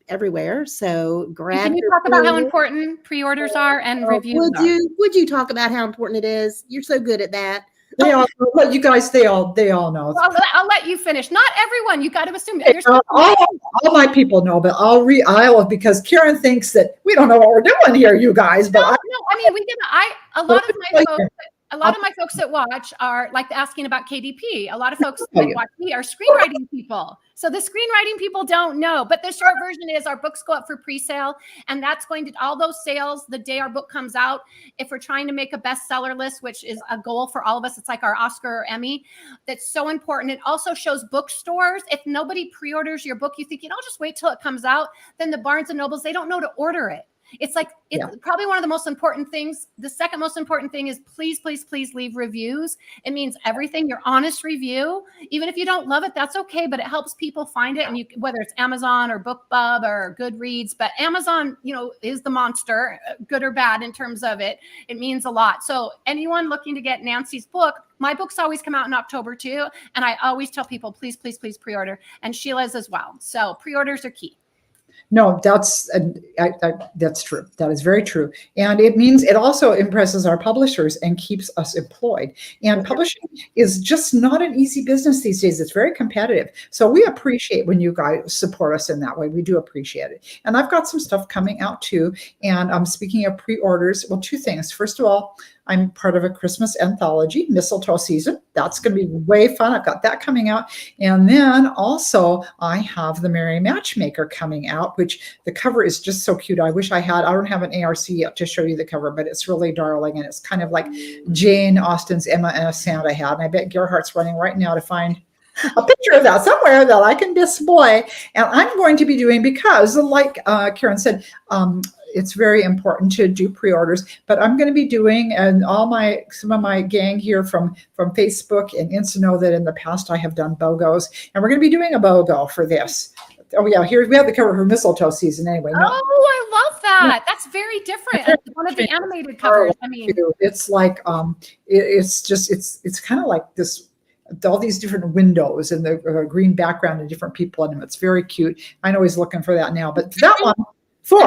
everywhere. So grab. Can you talk about how important pre-orders are and reviews are? Would you talk about how important it is? You're so good at that. They all, well, you guys, they all know. Well, I'll let you finish. Not everyone. You got to assume. All my people know, but I'll because Karen thinks that we don't know what we're doing here, you guys. But I mean, we get. A lot of my folks that watch are like asking about KDP. A lot of folks that watch me are screenwriting people. So the screenwriting people don't know, but the short version is our books go up for pre-sale, and that's going to all those sales the day our book comes out. If we're trying to make a bestseller list, which is a goal for all of us, it's like our Oscar or Emmy. That's so important. It also shows bookstores. If nobody pre-orders your book, you think, I'll just wait till it comes out. Then the Barnes and Nobles, they don't know to order it. It's like, it's probably one of the most important things. The second most important thing is please, please, please leave reviews. It means everything, your honest review. Even if you don't love it, that's okay, but it helps people find it. And whether it's Amazon or BookBub or Goodreads, but Amazon, is the monster, good or bad in terms of it. It means a lot. So anyone looking to get Nancy's book, my books always come out in October too. And I always tell people, please, please, please pre-order. And Sheila's as well. So pre-orders are key. No, that's true. That is very true. And it means it also impresses our publishers and keeps us employed. And publishing is just not an easy business these days. It's very competitive. So we appreciate when you guys support us in that way. We do appreciate it. And I've got some stuff coming out too. And speaking of pre-orders, well, two things. First of all, I'm part of a Christmas anthology, Mistletoe Season. That's going to be way fun. I've got that coming out. And then also I have The Merry Matchmaker coming out, which the cover is just so cute. I don't have an ARC yet to show you the cover, but it's really darling. And it's kind of like Jane Austen's Emma and a Santa hat. And I bet Gerhardt's running right now to find a picture of that somewhere that I can display. And I'm going to be doing, because like Karen said, it's very important to do pre-orders, but I'm going to be doing, and some of my gang here from Facebook and Insta know that in the past I have done BOGOs, and we're going to be doing a BOGO for this. Oh yeah, here we have the cover for Mistletoe Season anyway. Oh, I love that. That's very different. One of the animated covers. I mean, it's like it's kind of like this. All these different windows and the green background and different people in them. It's very cute. I know he's looking for that now, but that one. For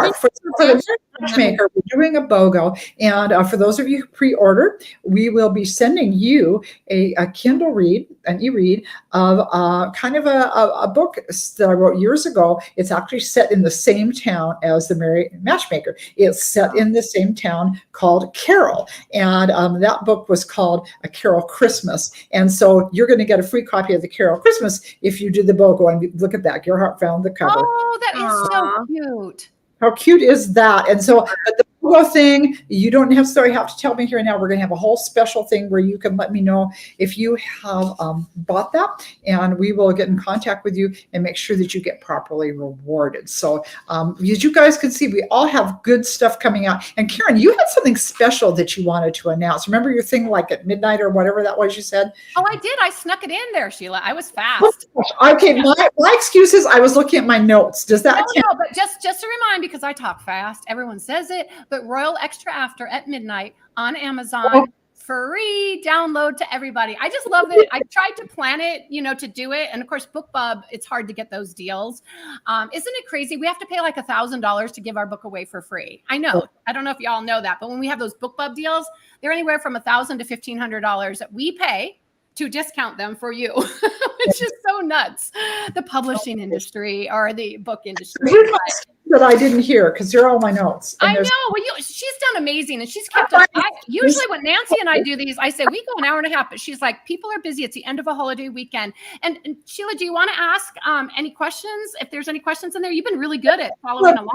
the Matchmaker, we're doing a BOGO. And for those of you who pre-order, we will be sending you a Kindle read, an e-read of kind of a book that I wrote years ago. It's actually set in the same town as The Merry Matchmaker. It's set in the same town called Carol. And that book was called A Carol Christmas. And so you're going to get a free copy of The Carol Christmas if you do the BOGO. And look at that. Gerhardt found the cover. Oh, that is so cute. How cute is that? And so the BOGO thing, you don't necessarily have to tell me here and now. We're going to have a whole special thing where you can let me know if you have bought that, and we will get in contact with you and make sure that you get properly rewarded. So as you guys can see, we all have good stuff coming out. And Karen, you had something special that you wanted to announce. Remember your thing like at midnight or whatever that was you said? Oh, I did. I snuck it in there, Sheila. I was fast. Okay, my excuse is I was looking at my notes. Does that No, but just to remind, because I talk fast, everyone says it, but Royal Extra After at midnight on Amazon, free download to everybody. I just love it. I tried to plan it, to do it. And of course, BookBub, it's hard to get those deals. Isn't it crazy? We have to pay like $1,000 to give our book away for free. I know. I don't know if y'all know that, but when we have those BookBub deals, they're anywhere from $1,000 to $1,500 that we pay to discount them for you, which is so nuts. The publishing industry or the book industry. That I didn't hear because you're all my notes. I know. Well, she's done amazing, and she's kept up. Usually when Nancy and I do these, I say we go an hour and a half, but she's like, people are busy. It's the end of a holiday weekend. And Sheila, do you want to ask any questions? If there's any questions in there, you've been really good at following along.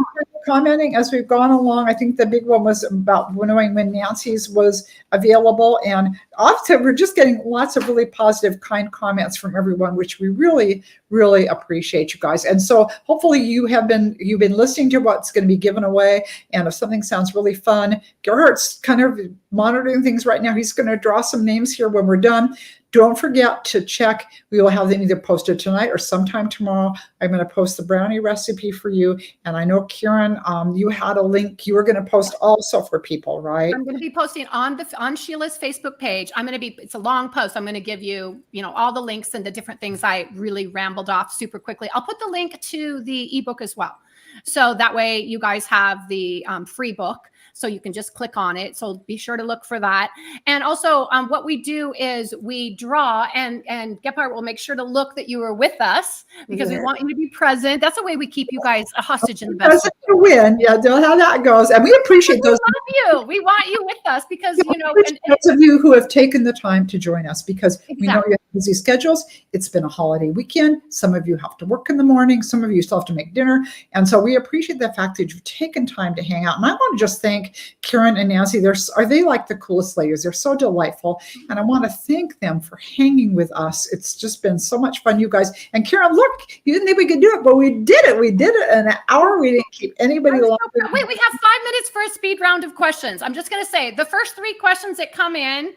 Commenting as we've gone along. I think the big one was about knowing when Nancy's was available, and often we're just getting lots of really positive, kind comments from everyone. everyone, which we really, really appreciate you guys. And so hopefully you've been listening to what's going to be given away. And if something sounds really fun, Gerhardt's kind of monitoring things right now. He's going to draw some names here when we're done. Don't forget to check. We will have them either posted tonight or sometime tomorrow. I'm going to post the brownie recipe for you. And I know, Karen, you had a link you were going to post also for people, right? I'm going to be posting on Sheila's Facebook page. It's a long post. I'm going to give you, all the links and the different things I really rambled off super quickly. I'll put the link to the ebook as well. So that way you guys have the free book. So you can just click on it. So be sure to look for that. And also what we do is we draw and Gephardt will make sure to look that you are with us because we want you to be present. That's the way we keep you guys a hostage in the best way. To win. Yeah, know how that goes. And we appreciate those. We love you. We want you with us because, those of you who have taken the time to join us because exactly. we know you have busy schedules. It's been a holiday weekend. Some of you have to work in the morning. Some of you still have to make dinner. And so we appreciate the fact that you've taken time to hang out. And I want to just thank Karen and Nancy. Are they like the coolest ladies? They're so delightful. And I want to thank them for hanging with us. It's just been so much fun, you guys. And Karen, look, you didn't think we could do it, but we did it. We did it in an hour. We didn't keep anybody alive. Wait, we have 5 minutes for a speed round of questions. I'm just going to say the first 3 questions that come in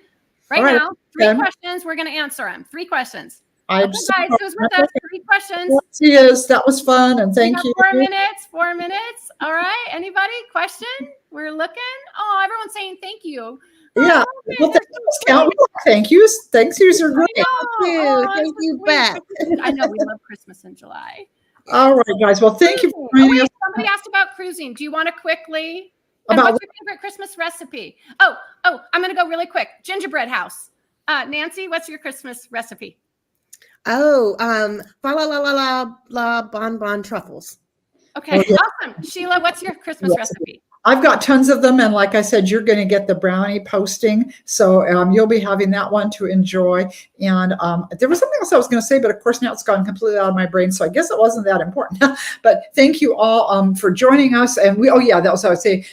right now, 3 questions, we're going to answer them. 3 questions. Okay, guys, who's with us? 3 questions. Yes, that was fun. And thank you. 4 minutes. 4 minutes. All right. Anybody? Question? We're looking. Oh, everyone's saying thank you. Yeah. Okay. Well, thank yous. Thank yous are great. Thank you back. I know we love Christmas in July. All right, guys. Well, thank you for joining us. Somebody asked about cruising. Do you want to quickly? What's your favorite Christmas recipe? Oh, I'm going to go really quick. Gingerbread house. Nancy, what's your Christmas recipe? Oh, la la la la la bonbon truffles. Okay, awesome. Sheila, what's your Christmas recipe? I've got tons of them. And like I said, you're going to get the brownie posting. So you'll be having that one to enjoy. And there was something else I was going to say, but of course now it's gone completely out of my brain. So I guess it wasn't that important. But thank you all for joining us. And that was what I would say.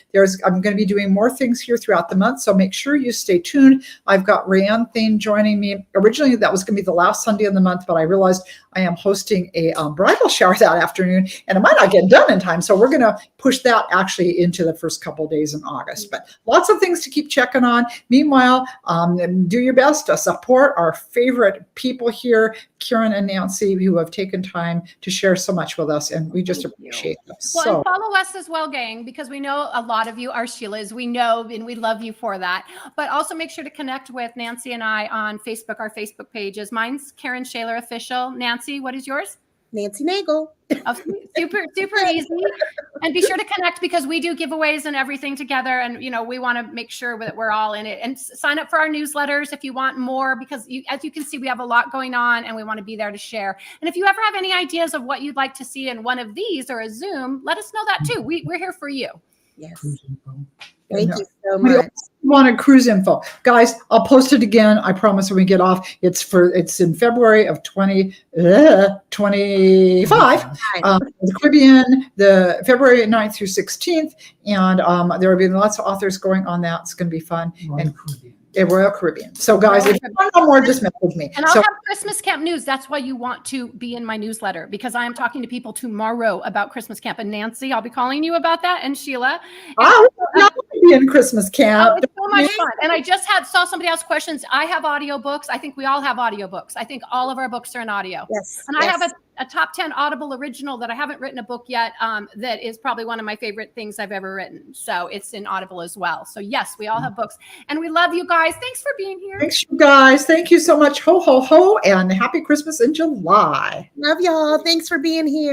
I'm going to be doing more things here throughout the month. So make sure you stay tuned. I've got Rayanne Thane joining me. Originally, that was going to be the last Sunday of the month, but I realized I am hosting a bridal shower that afternoon and it might not get done in time. So we're going to push that actually into the first couple of days in August, but lots of things to keep checking on. Meanwhile, do your best to support our favorite people here, Karen and Nancy, who have taken time to share so much with us, and we just appreciate them. Well, and follow us as well, gang, because we know a lot of you are Sheilas. We know, and we love you for that. But also make sure to connect with Nancy and I on Facebook. Our Facebook pages. Mine's Karen Schaler Official. Nancy, what is yours? Nancy Naigle. Oh, super easy. And be sure to connect because we do giveaways and everything together. And, we want to make sure that we're all in it. And sign up for our newsletters if you want more, because as you can see, we have a lot going on and we want to be there to share. And if you ever have any ideas of what you'd like to see in one of these or a Zoom, let us know that too. We're here for you. Yes. Thank you so much. Wanted cruise info, guys. I'll post it again. I promise when we get off. It's in February of 2025. The Caribbean, the February 9th through 16th, and there will be lots of authors going on that. It's going to be fun. Royal Caribbean. So guys, if you want to know more, just message me. And I'll have Christmas camp news. That's why you want to be in my newsletter, because I am talking to people tomorrow about Christmas camp. And Nancy, I'll be calling you about that, and Sheila. I want to be in Christmas camp. Oh, it's so much fun. And I just saw somebody ask questions. I have audiobooks. I think we all have audiobooks. I think all of our books are in audio. Yes. And I have a top 10 Audible original that I haven't written a book yet. That is probably one of my favorite things I've ever written. So it's in Audible as well. So yes, we all have books, and we love you guys. Thanks for being here. Thanks, you guys. Thank you so much. Ho, ho, ho, and happy Christmas in July. Love y'all. Thanks for being here.